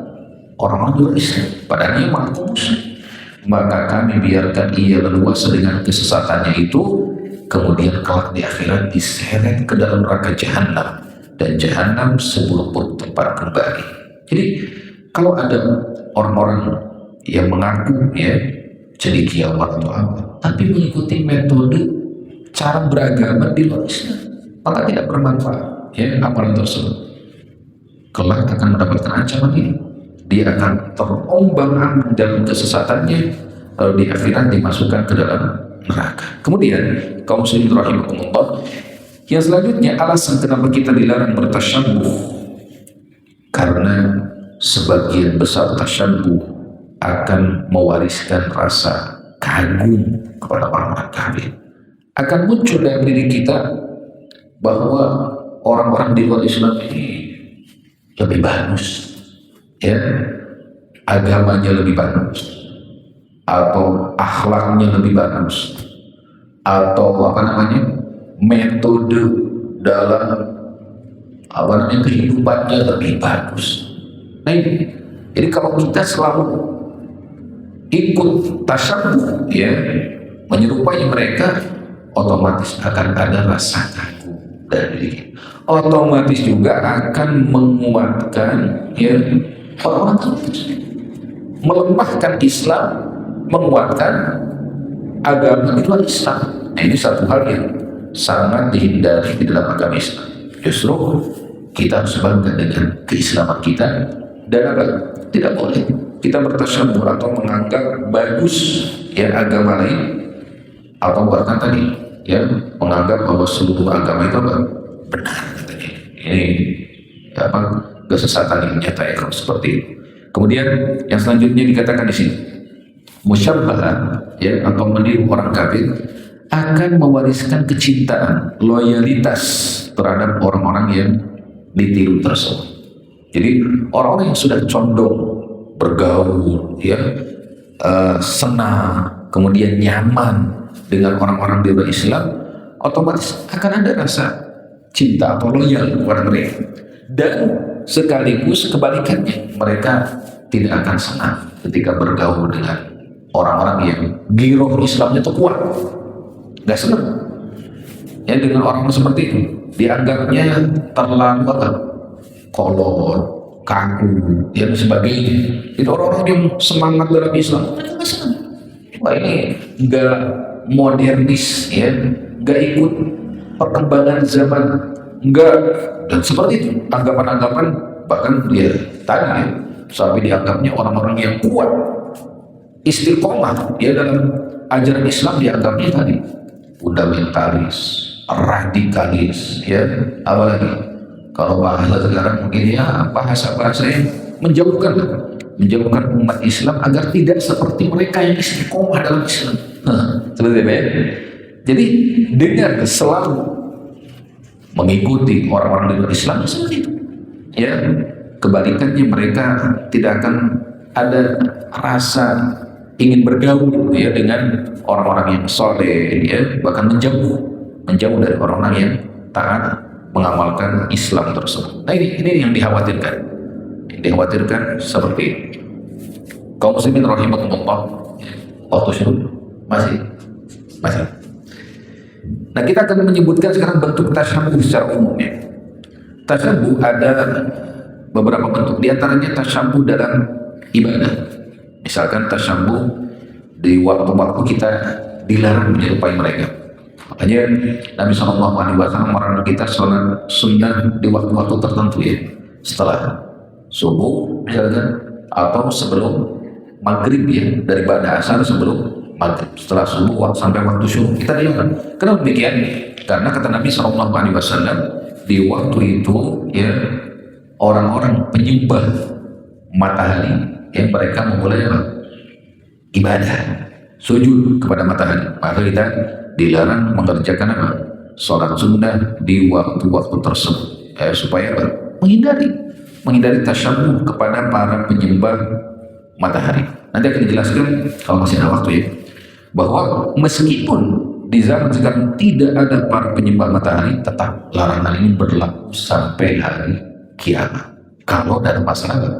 orang-orang luar Islam, padahal dia mengaku muslim. Maka kami biarkan ia leluasa dengan kesesatannya itu, kemudian kelak di akhirat diseret ke dalam neraka jahanam, dan jahanam seburuk-buruk tempat kembali. Jadi kalau ada orang-orang yang mengaku ya jadi kiamat atau apa, tapi mengikuti metode cara beragama di luar Islam, maka tidak bermanfaat ya amalan tersebut. Kelak akan mendapatkan ancaman ini, dia akan terombang-ambing dalam kesesatannya, lalu di akhirat dimasukkan ke dalam neraka. Kemudian kaum muslimin rahimakumullah, yang selanjutnya alasan kenapa kita dilarang bertasyabuh, karena sebagian besar tasyabuh akan mewariskan rasa kagum kepada orang-orang kafir. Akan muncul dalam diri kita bahwa orang-orang di luar Islam ini lebih bagus, ya, agamanya lebih bagus, atau akhlaknya lebih bagus, atau metode dalam kehidupannya lebih bagus. Nah ini, jadi kalau kita selalu ikut tasyabuh, ya, menyerupai mereka, otomatis akan ada rasa kagum dari diri kita. Otomatis juga akan menguatkan ya orang-orang kafir, melemahkan Islam, menguatkan agama di luar Islam. Nah, ini satu hal yang sangat dihindari di dalam agama Islam. Justru kita harus bangga dengan keislaman kita, dan tidak boleh kita bertasyabuh atau menganggap bagus ya agama lain, atau bahkan tadi ya menganggap bahwa seluruh agama itu benar katanya. Ini kesesatan yang nyata ya kalau seperti itu. Kemudian yang selanjutnya dikatakan di sini, musyabbahan ya atau meniru orang kafir akan mewariskan kecintaan, loyalitas terhadap orang-orang yang ditiru tersebut. Jadi orang-orang yang sudah condong bergaul ya senang, kemudian nyaman dengan orang-orang di luar Islam, otomatis akan ada rasa cinta atau loyal kepada mereka. Dan sekaligus kebalikannya, mereka tidak akan senang ketika bergaul dengan orang-orang yang giroh Islamnya itu kuat, nggak senang ya dengan orang seperti itu. Dianggapnya terlalu kolot, kaku, dan sebagainya. Itu orang-orang yang semangat dalam Islam, mereka nggak senang. Wah, ini nggak modernis ya, nggak ikut perkembangan zaman, nggak, dan seperti itu anggapan-anggapan. Bahkan dia tadi ya, sampai dianggapnya orang-orang yang kuat, istiqomah ya dalam ajaran Islam, dianggapnya tadi fundamentalis, radikalis ya, apalagi kalau bahasa sekarang mungkin ya bahasa-bahasa yang menjauhkan umat Islam agar tidak seperti mereka yang istiqomah dalam Islam. Seperti itu ya. Jadi dengan selalu mengikuti orang-orang di luar Islam seperti itu ya, kebalikannya mereka tidak akan ada rasa ingin bergaul ya dengan orang-orang yang soleh ya, bahkan menjauh dari orang-orang yang taat mengamalkan Islam tersebut. Nah ini yang dikhawatirkan seperti itu. Kaum muslimin rahimakumullah, waktu syuruk masih. Nah, kita akan menyebutkan sekarang bentuk tasyabuh secara umum ya. Tasyabuh ada beberapa bentuk. Di antaranya tasyabbuh dalam ibadah. Misalkan tasyabbuh di waktu-waktu kita dilarang menyerupai mereka. Makanya Nabi SAW melarang kita sholat sunnah di waktu-waktu tertentu ya. Setelah subuh misalkan, atau sebelum maghrib ya, daripada asar sebelum maghrib, setelah subuh sampai waktu syuruq kita dilarang. Kenapa demikian? Karena kata Nabi SAW, di waktu itu ya orang-orang penyembah matahari yang mereka memulai ibadah sujud kepada matahari, maka kita dilarang mengerjakan apa? Sholat sunnah di waktu-waktu tersebut supaya apa? menghindari tasyabbuh kepada para penyembah matahari. Nanti akan dijelaskan kalau masih ada waktu ya, bahwa meskipun di zaman sekarang tidak ada para penyembah matahari, tetap larangan ini berlaku sampai hari kiamat kalau dalam masalah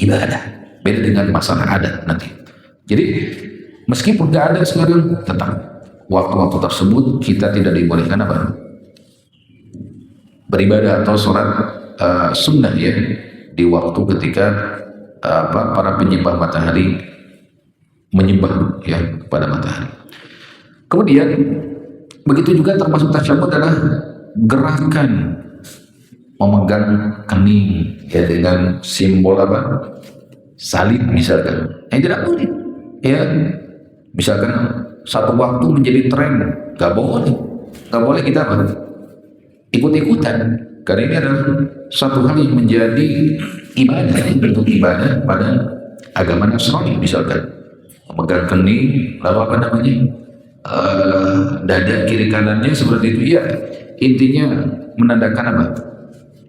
ibadah. Beda dengan masalah adat nanti. Jadi meskipun tidak ada sekarang, tetap waktu-waktu tersebut kita tidak dibolehkan apa? Beribadah atau sholat sunnah ya, di waktu ketika para penyembah matahari menyembah ya kepada matahari. Kemudian begitu juga termasuk tasyabbuh adalah gerakan memegang kening ya dengan simbol apa? Salib misalkan. Tidak boleh ya. Misalkan satu waktu menjadi tren, nggak boleh kita apa? Ikut-ikutan, karena ini adalah satu hal yang menjadi ibadah, bentuk ibadah pada agama Nasrani. Misalkan memegang kening, lalu apa namanya, dada kiri kanannya seperti itu ya, intinya menandakan apa?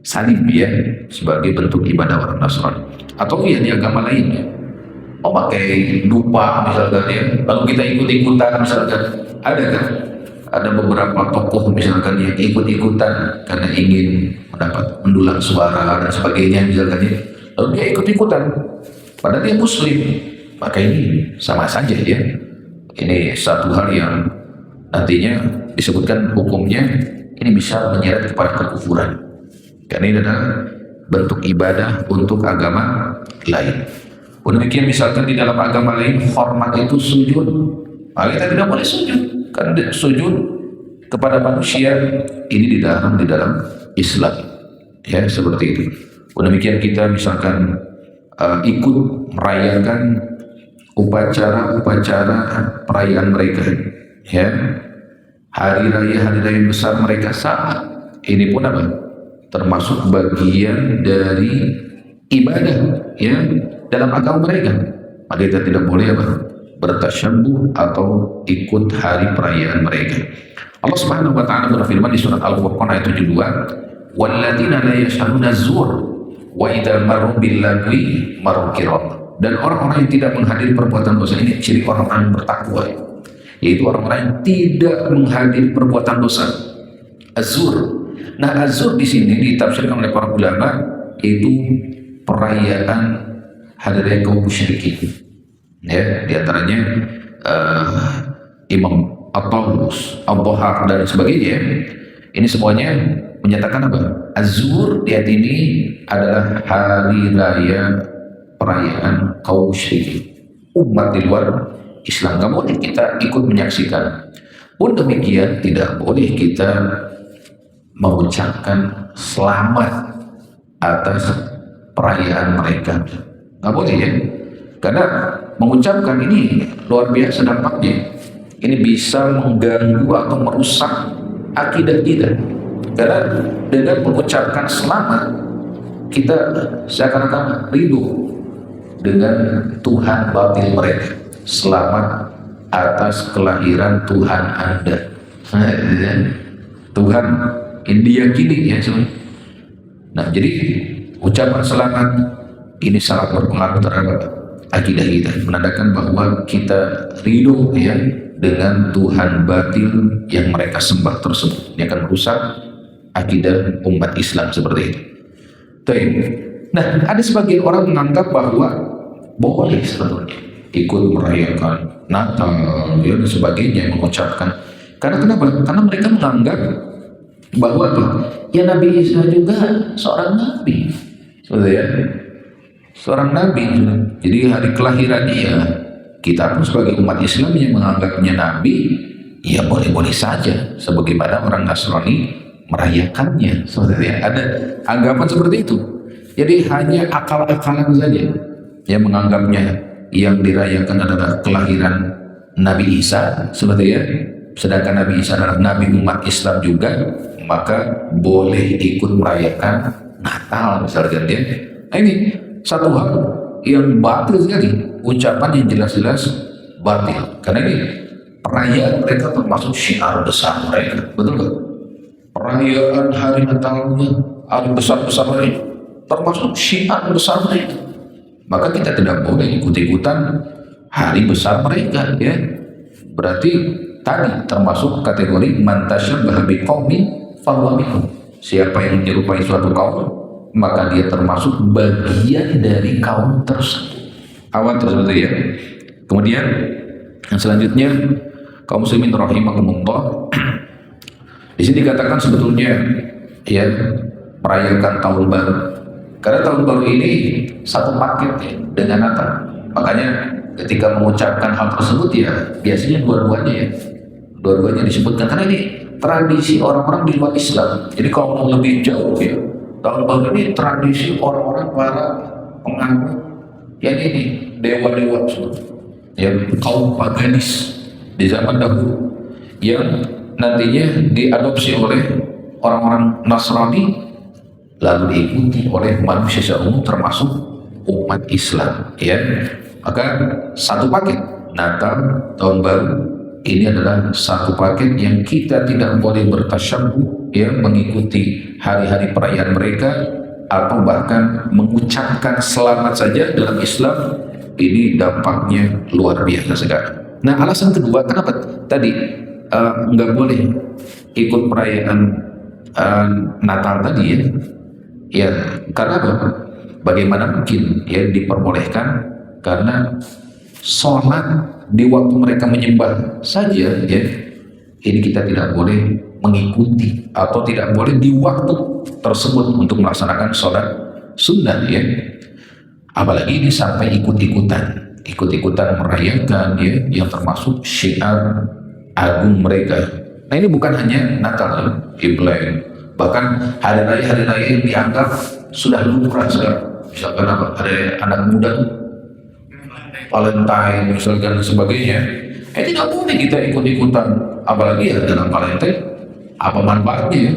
Salib ya, sebagai bentuk ibadah orang Nasrani. Atau ya di agama lainnya memakai dupa misalkan ya, lalu kita ikut-ikutan misalkan. Ada beberapa tokoh misalkan yang ikut-ikutan karena ingin mendulang suara dan sebagainya misalkan ya, lalu dia ikut-ikutan padahal dia muslim, maka ini sama saja ya. Ini satu hal yang nantinya disebutkan hukumnya ini bisa menyeret kepada kekufuran, karena ini adalah bentuk ibadah untuk agama lain. Demikian misalkan di dalam agama lain hormat itu sujud, maka kita tidak boleh sujud, karena sujud kepada manusia ini dilarang di dalam Islam ya, seperti itu. Demikian kita misalkan ikut merayakan upacara-upacara perayaan mereka ya, hari raya besar mereka sama, ini pun apa? Termasuk bagian dari ibadah ya dalam agama mereka. Maka kita tidak boleh apa? Bertasyabbuh atau ikut hari perayaan mereka. Allah Subhanahu wa taala berfirman di surat Al-Furqan ayat 72, "Walladzina la yashhaduna az-zur wa idza marru bil-lagwi marru kiram." Dan orang-orang yang tidak menghadiri perbuatan dosa, ini ciri orang-orang yang bertakwa, yaitu orang-orang yang tidak menghadiri perbuatan dosa. Az-zur. Nah, az-zur di sini ditafsirkan oleh para ulama itu perayaan hari raya kaum musyrikin. Ya, di antaranya Imam At-Taus, Ad-Dhahak dan sebagainya. Ini semuanya menyatakan apa? Az-zur di ayat ini adalah hari raya perayaan kaum musyrikin, umat di luar Islam. Nggak boleh kita ikut menyaksikan. Pun demikian tidak boleh kita mengucapkan selamat atas perayaan mereka. Nggak boleh ya, karena mengucapkan ini luar biasa dampaknya. Ini bisa mengganggu atau merusak akidah kita, karena dengan mengucapkan selamat kita seakan-akan ridho dengan Tuhan batil mereka. Selamat atas kelahiran Tuhan Anda. Tuhan yang diyakini ya sebenarnya. Nah, jadi ucapan selamat ini sangat berpengaruh terhadap akidah kita, menandakan bahwa kita ridho ya dengan Tuhan batil yang mereka sembah tersebut. Ini akan merusak akidah umat Islam seperti itu. Nah, ada sebagian orang menganggap bahwa boleh sebetulnya ikut merayakan Natal ya, dan sebagainya, mengucapkan. Karena kenapa? Karena mereka menganggap bahwa ya Nabi Isa juga seorang nabi. Sudah ya, seorang nabi. Jadi hari kelahiran dia, kita pun sebagai umat Islam yang menganggapnya nabi, ya boleh-boleh saja. Sebagaimana orang Nasrani merayakannya. Sudah ya, ada anggapan seperti itu. Jadi hanya akal-akalan saja yang menganggapnya yang dirayakan adalah kelahiran Nabi Isa, seperti ya. Sedangkan Nabi Isa adalah Nabi umat Islam juga, maka boleh ikut merayakan Natal misalkan dia. Nah ini satu hal yang batil sekali, ucapan yang jelas-jelas batil. Karena ini perayaan mereka termasuk syiar besar mereka, betul nggak? Perayaan hari Natalnya, hari besar-besar mereka, termasuk syiar besar mereka. Maka kita tidak boleh ikut-ikutan hari besar mereka, ya. Berarti tadi termasuk kategori man tasyabbaha biqaumin fahuwa minhum. Siapa yang menyerupai suatu kaum, maka dia termasuk bagian dari kaum tersebut. Awal tersebut ya. Kemudian yang selanjutnya kaum muslimin rahimakumullah. Di sini dikatakan sebetulnya ya merayakan tahun baru. Karena tahun baru ini satu paket ya dengan Natal. Makanya ketika mengucapkan hal tersebut ya biasanya dua-duanya ya. Dua-duanya disebutkan karena ini tradisi orang-orang di luar Islam. Jadi kalau mau lebih jauh ya, tahun baru ini tradisi orang-orang para penganut yang ini dewa-dewa ya kaum paganis di zaman dahulu yang nantinya diadopsi oleh orang-orang Nasrani lalu diikuti oleh manusia secara umum termasuk umat Islam ya. Maka satu paket Natal tahun baru ini adalah satu paket yang kita tidak boleh bertasyabbuh ya mengikuti hari-hari perayaan mereka atau bahkan mengucapkan selamat saja dalam Islam. Ini dampaknya luar biasa sekali. Nah alasan kedua kenapa tadi nggak boleh ikut perayaan Natal tadi ya. Ya, karena apa? Bagaimana mungkin ya diperbolehkan karena sholat di waktu mereka menyembah saja ya. Ini kita tidak boleh mengikuti atau tidak boleh di waktu tersebut untuk melaksanakan sholat sunnah ya. Apalagi ini sampai ikut-ikutan merayakan ya yang termasuk syiar agung mereka. Nah ini bukan hanya Natal ya, Imlek. Bahkan hari raya yang dianggap sudah lumrah sekarang. Misalkan apa? Ada anak muda tuh Valentine misalkan dan sebagainya. Tidak boleh kita ikut-ikutan. Apalagi ya dalam Valentine apa manfaatnya ya?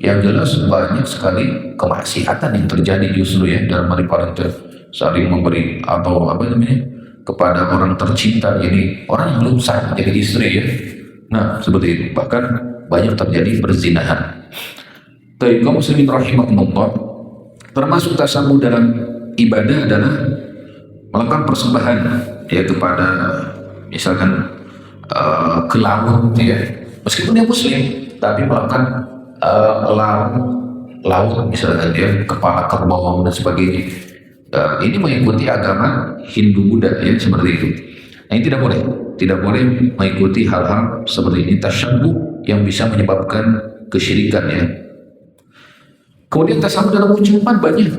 Yang jelas banyak sekali kemaksiatan yang terjadi justru ya dalam hari Valentine. Saling memberi atau apa namanya kepada orang tercinta, jadi orang yang belum sah jadi istri ya. Nah seperti itu. Bahkan banyak terjadi perzinahan. Tapi kaum muslimin rahimakumullah, termasuk tasabuh dalam ibadah adalah melakukan persembahan ya kepada misalkan ke laut ya, meskipun dia muslim tapi melakukan laut misalkan dia kepala kerbau dan sebagainya. Ini mengikuti agama Hindu Buddha ya seperti itu. Nah ini tidak boleh mengikuti hal-hal seperti ini, tasyabbuh yang bisa menyebabkan kesyirikan ya. Kemudian tasabuh dalam ucapan banyak.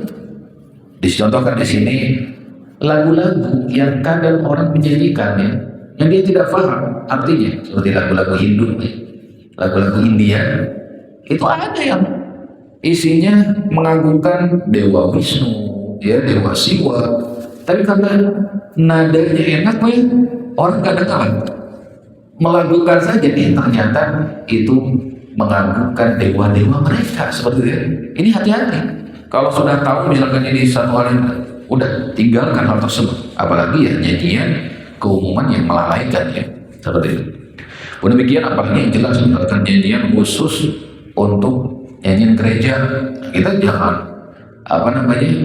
Dicontohkan di sini lagu-lagu yang kadang orang menyanyikannya yang dia tidak paham artinya, seperti lagu-lagu Hindu, lagu-lagu India itu ada yang isinya mengagungkan Dewa Wisnu, ya Dewa Siwa, tapi karena nadanya enak ya orang kadang-kadang melakukan saja, ternyata itu mengagungkan dewa-dewa mereka seperti itu. Ini hati-hati. Kalau sudah tahu misalkan ini satu hal yang udah tinggalkan hal tersebut. Apalagi ya nyanyian keumuman yang melalaikan ya seperti itu. Demikian apalagi yang jelas misalkan nyanyian khusus untuk nyanyian gereja, kita jangan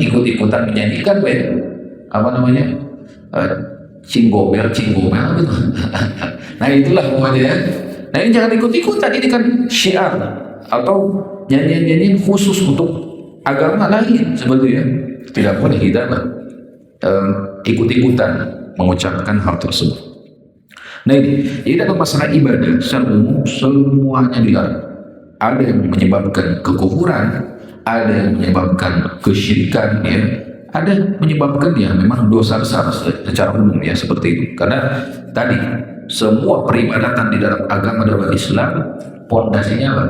ikut-ikutan menyanyikan cinggobel gitu. Nah itulah pokoknya ya. Nah ini jangan ikut-ikutan, ini kan syiar atau nyanyian-nyanyian khusus untuk agama lain sebetulnya. Tidak boleh kita ikut-ikutan mengucapkan hal tersebut. Nah ini dalam masalah ibadah secara umum semuanya dilarang. Ada yang menyebabkan kekufuran, ada yang menyebabkan kesyirikan, ya, ada menyebabkan ya memang dosa besar secara umum, ya, seperti itu. Karena tadi semua peribadatan di dalam agama dalam Islam pondasinya apa?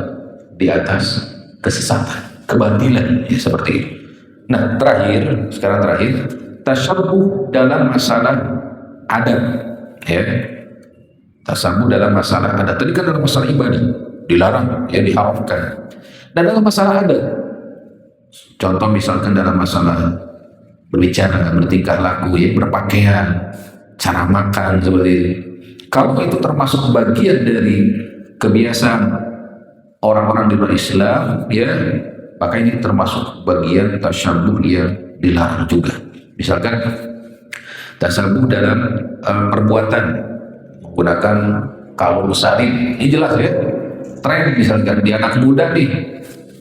Di atas kesesatan, kebatilan, ya, seperti itu. Nah, sekarang terakhir, tasyabuh dalam masalah adat, ya. Tasyabuh dalam masalah adat. Tadi kan dalam masalah ibadah dilarang, ya, diharamkan. Dan dalam masalah adat, contoh misalkan dalam masalah berbicara, bertingkah laku, ya, berpakaian, cara makan, seperti itu. Kalau itu termasuk bagian dari kebiasaan orang-orang di luar Islam, ya, maka ini termasuk bagian tasyabuh yang dilarang juga. Misalkan tasyabuh dalam perbuatan, menggunakan kalung salib, ini jelas, ya, tren. Misalkan di anak muda nih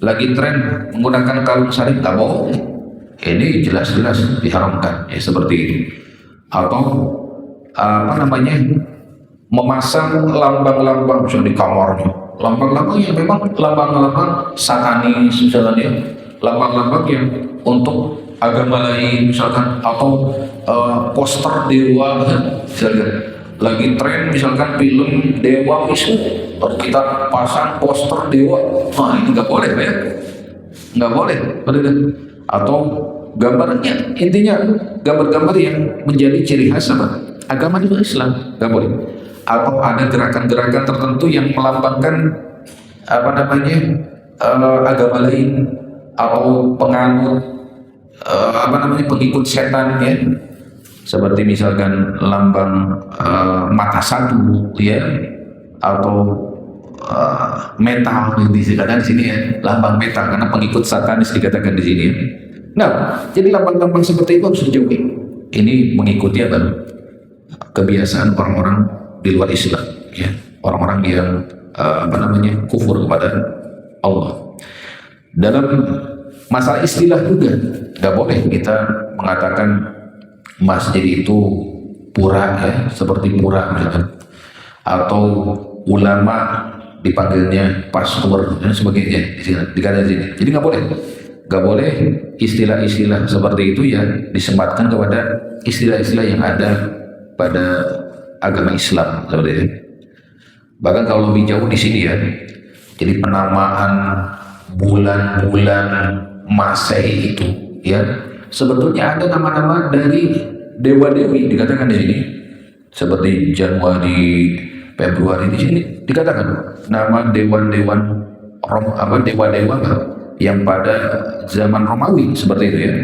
lagi tren menggunakan kalung salib, tak bohong, ini jelas-jelas diharamkan, ya, seperti itu. Atau memasang lambang-lambang misalnya di kamarnya, lambang-lambang yang memang lambang-lambang satanis misalnya, lambang-lambang yang untuk agama lain misalkan, atau poster dewa misalkan. Lagi tren misalkan film Dewa Wisnu, lalu kita pasang poster dewa, nah ini nggak boleh, ya, nggak boleh. Atau gambarnya, intinya gambar-gambar yang menjadi ciri khas apa? Agama di Islam, nggak boleh. Atau ada gerakan-gerakan tertentu yang melambangkan agama lain, atau penganut pengikut setan, ya, seperti misalkan lambang mata satu, ya, atau metal dikatakan di sini, ya, lambang metal karena pengikut satanis dikatakan di sini, ya. Nah, jadi lambang-lambang seperti itu harus dijauhi. Ini mengikuti apa? Kebiasaan orang-orang di luar Islam, ya, orang-orang yang kufur kepada Allah. Dalam masalah istilah juga nggak boleh kita mengatakan masjid itu pura, ya, seperti pura misalkan, atau ulama dipanggilnya pastor dan sebagainya, dikatakan sini. Jadi nggak boleh istilah-istilah seperti itu, ya, disematkan kepada istilah-istilah yang ada pada agama Islam, seperti itu. Bahkan kalau lebih jauh di sini, ya, jadi penamaan bulan-bulan Masehi itu, ya, sebetulnya ada nama-nama dari dewa-dewi dikatakan di sini, seperti Januari, Februari, di sini dikatakan nama dewan-dewan dewa-dewa yang pada zaman Romawi, seperti itu, ya.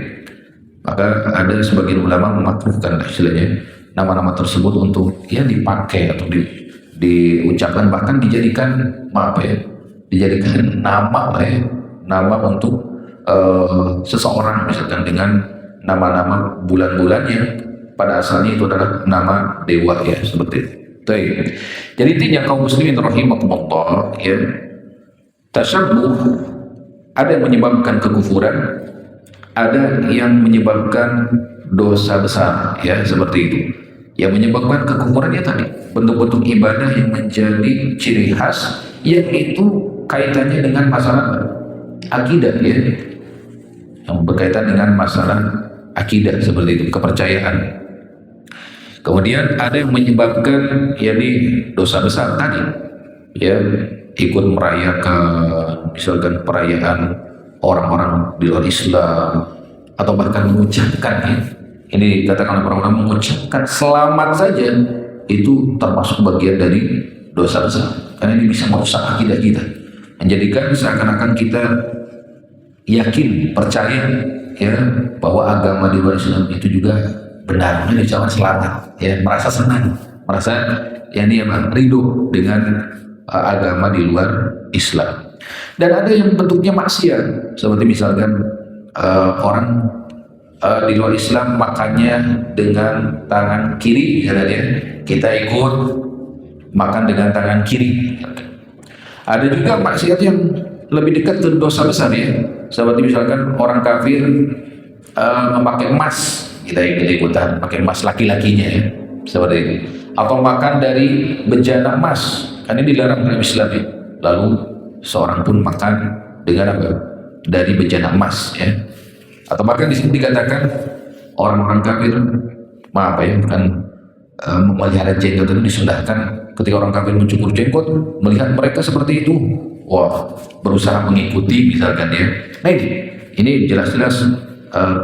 Maka ada sebagian ulama memakruhkan istilahnya nama-nama tersebut untuk, ya, dipakai atau diucapkan, bahkan dijadikan dijadikan nama, ya, nama untuk seseorang misalkan dengan nama-nama bulan-bulannya pada asalnya itu adalah nama dewa, ya, seperti itu. Jadi intinya kaum muslimin rahimakumullah, ya, tasyabuh ada yang menyebabkan kekufuran, ada yang menyebabkan dosa besar, ya, seperti itu. Yang menyebabkan kekufuran, ya, tadi bentuk-bentuk ibadah yang menjadi ciri khas, yaitu kaitannya dengan masalah akidah, ya, yang berkaitan dengan masalah akidah, seperti itu, kepercayaan. Kemudian ada yang menyebabkan, yakni dosa besar tadi, ya, ikut merayakan misalkan perayaan orang-orang di luar Islam, atau bahkan mengucapkan, ya, ini katakanlah orang-orang mengucapkan selamat saja, itu termasuk bagian dari dosa besar, karena ini bisa merusak akidah kita, menjadikan seakan-akan kita yakin, percaya, ya, bahwa agama di luar Islam itu juga benar, ini ucapan selamat, ya, merasa senang, merasa, ya, ini ridho dengan agama di luar Islam. Dan ada yang bentuknya maksiat, seperti misalkan orang di luar Islam makannya dengan tangan kiri, katanya, kita ikut makan dengan tangan kiri. Ada juga maksiat yang lebih dekat ke dosa besar, ya, seperti misalkan orang kafir memakai emas, kita ikut-ikutan pakai emas laki-lakinya, ya, seperti itu. Atau makan dari bejana emas, kan ini dilarang dalam Islam, ya. Lalu seorang pun makan dengan apa? dari bejana emas, ya. Atau bahkan di sini dikatakan orang-orang kafir, maaf ya, bukan memelihara jenggot itu disunahkan. Ketika orang kafir mencukur jenggot, melihat mereka seperti itu, wah, berusaha mengikuti misalkan ya. Nah ini jelas-jelas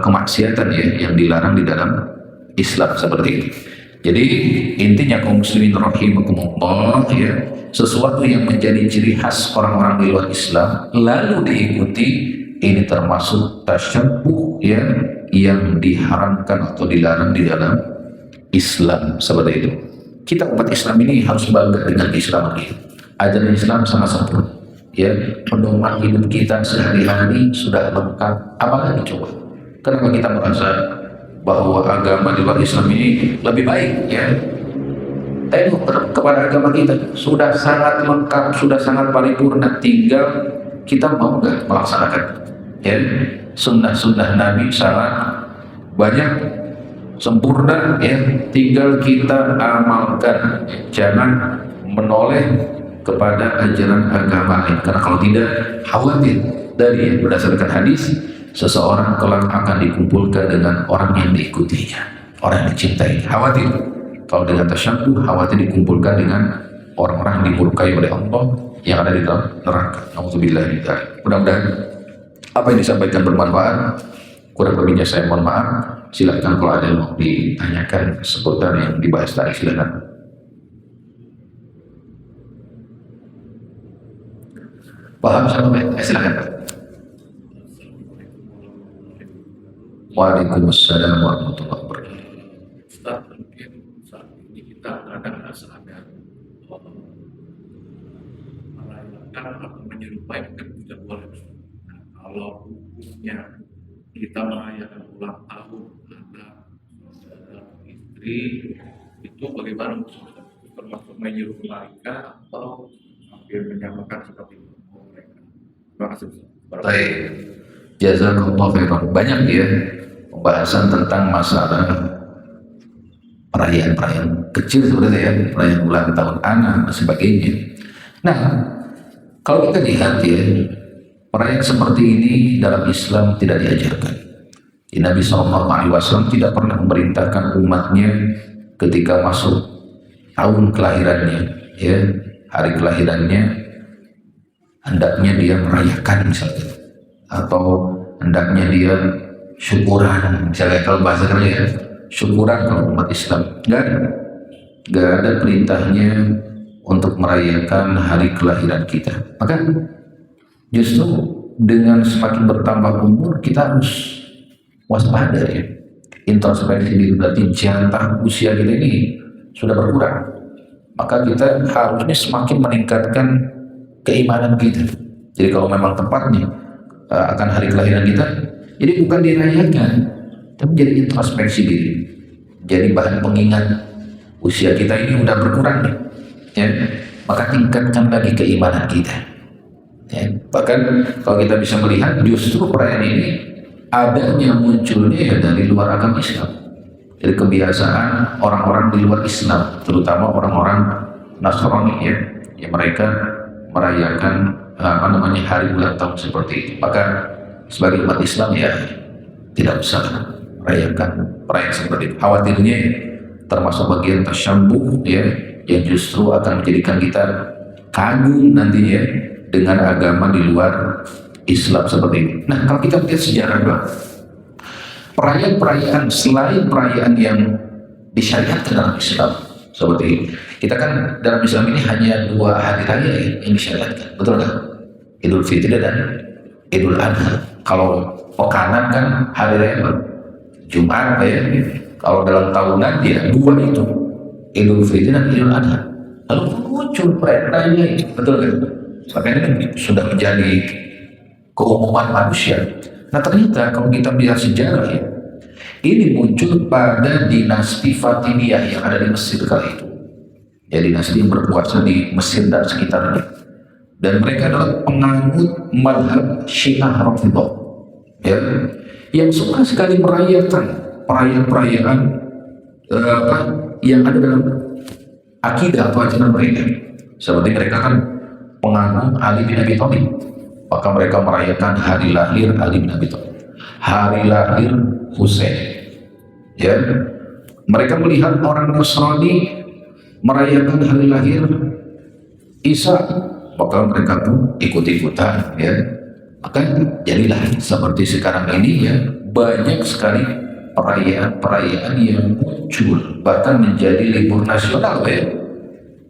kemaksiatan ya yang dilarang di dalam Islam seperti itu. Jadi intinya kaum muslimin rahimakumullah ya, sesuatu yang menjadi ciri khas orang-orang di luar Islam lalu diikuti, ini termasuk tasyabbuh ya, yang diharamkan atau dilarang di dalam Islam seperti itu. Kita umat Islam ini harus bangga dengan Islam ini. Ajaran Islam sangat sempurna ya, pedoman hidup kita sehari-hari sudah lengkap. Apalagi coba, kenapa kita merasa bahwa agama di luar Islam ini lebih baik ya? Tengok kepada agama kita, sudah sangat lengkap, sudah sangat paripurna, tinggal kita mau nggak melaksanakan ya. Sunnah-sunnah Nabi sangat banyak, sempurna ya, tinggal kita amalkan. Jangan menoleh kepada ajaran agama lain, karena kalau tidak, khawatir dari berdasarkan hadis, seseorang kelak akan dikumpulkan dengan orang yang diikutinya, orang yang dicintai. Khawatir kalau dengan tasyabbuh, khawatir dikumpulkan dengan orang-orang yang dimurkai oleh Allah yang ada di dalam neraka. Alhamdulillah. Mudah-mudahan apa yang disampaikan bermanfaat. Kurang lebihnya saya mohon maaf. Silakan kalau ada yang mau ditanyakan seputar yang dibahas tadi, silakan. Paham sampai? Silakan. Waalaikumsalam warahmatullahi wabarakatuh. Ustaz, mungkin saat ini kita kadang sadar merayakan atau menyerupai mungkin tidak boleh. Nah, kalau hukumnya kita merayakan ulang tahun anak, saudara, istri, itu bagaimana Ustaz? Termasuk menyerupai mereka atau hampir menyamakan seperti itu mereka? Terima kasih Ustaz. Baik, jazakallah khairan. Banyak ya pembahasan tentang masalah perayaan-perayaan kecil sebenarnya ya, perayaan ulang tahun anak dan sebagainya. Nah, kalau kita lihat ya, perayaan seperti ini dalam Islam tidak diajarkan. Nabi SAW tidak pernah memerintahkan umatnya ketika masuk tahun kelahirannya, ya, hari kelahirannya, hendaknya dia merayakan misalnya, atau hendaknya dia syukuran, misalnya kalau bahasa ya, syukuran kalau umat Islam. Nggak ada perintahnya untuk merayakan hari kelahiran kita. Maka justru dengan semakin bertambah umur kita harus waspada ya. Introspeksi diri, berarti jatah usia kita ini sudah berkurang. Maka kita harusnya semakin meningkatkan keimanan kita. Jadi kalau memang tepatnya akan hari kelahiran kita, jadi bukan dirayakan, tapi jadi introspeksi diri. Jadi bahan pengingat usia kita ini udah berkurang nih, ya. Maka tingkatkan lagi keimanan kita. Ya, bahkan kalau kita bisa melihat justru perayaan ini adanya munculnya ya dari luar agama Islam, dari kebiasaan orang-orang di luar Islam, terutama orang-orang Nasrani ya, yang mereka merayakan hari ulang tahun seperti itu. Maka sebagai umat Islam ya tidak usah merayakan perayaan seperti itu. Khawatirnya termasuk bagian tasyabbuh ya, yang justru akan menjadikan kita kagum nantinya dengan agama di luar Islam seperti ini. Nah, kalau kita lihat sejarah perayaan-perayaan selain perayaan yang disyariatkan dalam Islam seperti ini, kita kan dalam Islam ini hanya 2 hari raya yang disyariatkan, betul kan? Idul Fitri dan Idul Adha. Kalau pekanan kan hari raya Jumat ya. Kalau dalam tahunan dia 2 itu, Idul Fitri dan Idul Adha. Lalu muncul perayaan raya itu, betul kan? Makanya ini sudah menjadi keumuman manusia. Nah ternyata kalau kita melihat sejarah ya, ini muncul pada dinasti Fatimiyah yang ada di Mesir kala itu. Ya, dinasti yang berkuasa di Mesir dan sekitarnya. Dan mereka adalah penganut mazhab Syiah Rafidhah, ya, yang suka sekali merayakan perayaan-perayaan yang ada dalam akidah atau ajaran mereka. Seperti mereka kan penganut Ali bin Abi Thalib, Maka mereka merayakan hari lahir Ali bin Abi Thalib, hari lahir Husain. Ya, mereka melihat orang Nasrani merayakan hari lahir Isa, maka mereka pun ikut-ikutan. Ya, maka jadilah seperti sekarang ini, ya, banyak sekali perayaan-perayaan yang muncul, bahkan menjadi libur nasional, ya,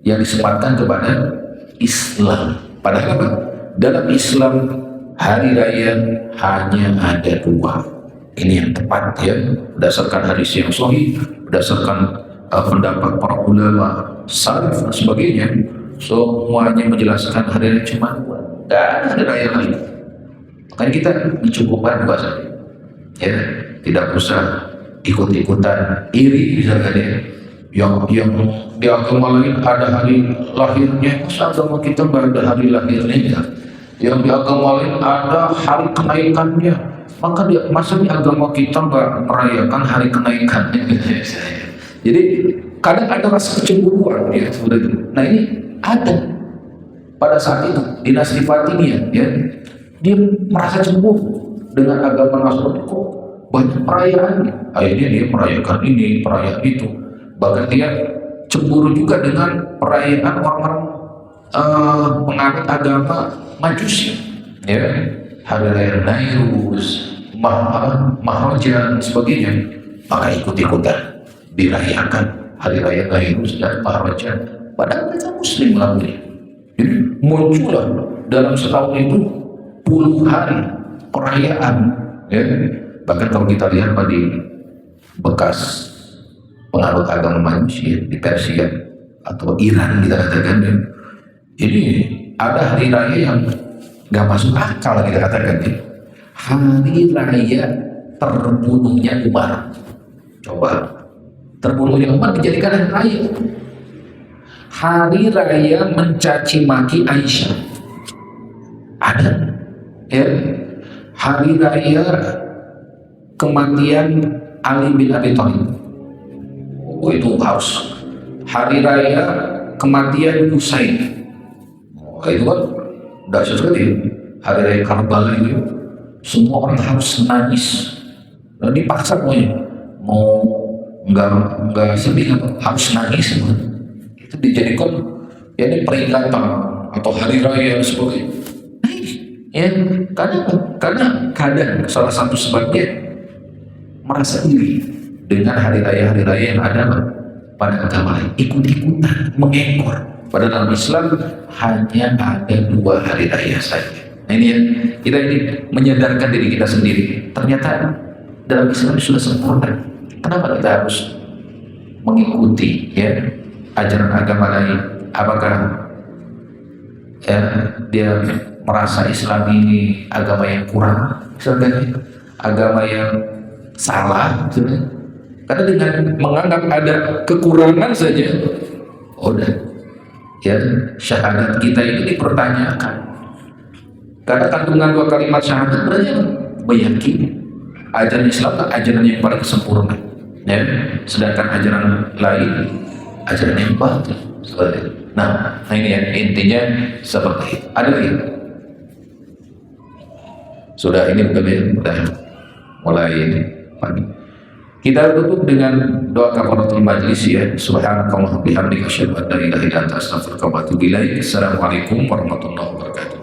yang disematkan kepada Islam. Padahal apa? Dalam Islam hari raya hanya ada dua. Ini yang tepat, ya, berdasarkan hadis yang sahih, berdasarkan pendapat para ulama salaf dan sebagainya. Semuanya menjelaskan hari raya cuma dua, tidak ada hari raya lain. Makanya kita dicukupkan dua saja, ya, tidak usah ikut-ikutan iri misalkan, ya. Yang di agama lain ada hari lahirnya, masa agama kita nggak ada hari lahirnya, ya. Yang di agama lain ada hari kenaikannya, maka masa di agama kita nggak merayakan hari kenaikannya. Jadi kadang ada rasa kecemburuan, ya, seperti itu. Nah, ini ada pada saat itu dinasti Fatimiyah, ya, dia merasa cemburu dengan agama Nasrani, kok banyak perayaannya. Akhirnya dia merayakan ini, perayaan itu. Bahkan dia cemburu juga dengan perayaan orang-orang penganut agama Majusi, ya, hari raya Nairuz, Maharajan dan sebagainya. Maka ikut-ikutan dirayakan hari raya Nairuz dan Maharajan, padahal mereka Muslim langsung. Jadi muncullah dalam setahun itu puluhan perayaan, ya. Bahkan kalau kita lihat di bekas penganut agama Majusi di Persia atau Iran, kita katakan, ya, ini ada hari raya yang nggak masuk akal, kita katakan, ya. Hari raya terbunuhnya Umar. Coba, terbunuhnya Umar dijadikan hari raya. Hari raya mencaci maki Aisyah ada, ya. Hari raya kematian Ali bin Abi Thalib, oh, itu harus. Hari raya kematian Husain, oh, itu kan dahsyat sekali. Hari raya Karbala itu semua orang harus nangis, dan dipaksa pokoknya, mau nggak sedih harus nangis. Itu dijadikan, ya, ini peringatan atau hari raya dan sebagainya. Ya, karena kadang salah satu sebabnya merasa iri dengan hari raya yang ada pada agama lain, ikut-ikutan mengekor. Pada dalam Islam hanya ada dua hari raya saja. Nah, ini ya, kita ini menyadarkan diri kita sendiri. Ternyata dalam Islam sudah sempurna. Kenapa kita harus mengikuti, ya, ajaran agama lain? Apakah, ya, dia merasa Islam ini agama yang kurang, misalkan, agama yang salah, misalnya? Karena dengan menganggap ada kekurangan saja, udah, ya, syahadat kita ini dipertanyakan. Karena kandungan dua kalimat syahadat berarti meyakini ajaran Islam ajaran yang paling sempurna, ya. Sedangkan ajaran lain ajaran yang batil, seperti itu. Nah, ini ya, intinya seperti itu. Ada lagi? Sudah, ini udah mulai ini pagi. Kita tutup dengan doa kafaratul majlis, ya. Subhanakallahumma bihamdika asyhadu an la ilaha illa anta astaghfiruka wa atubu ilaik. Assalamualaikum warahmatullahi wabarakatuh.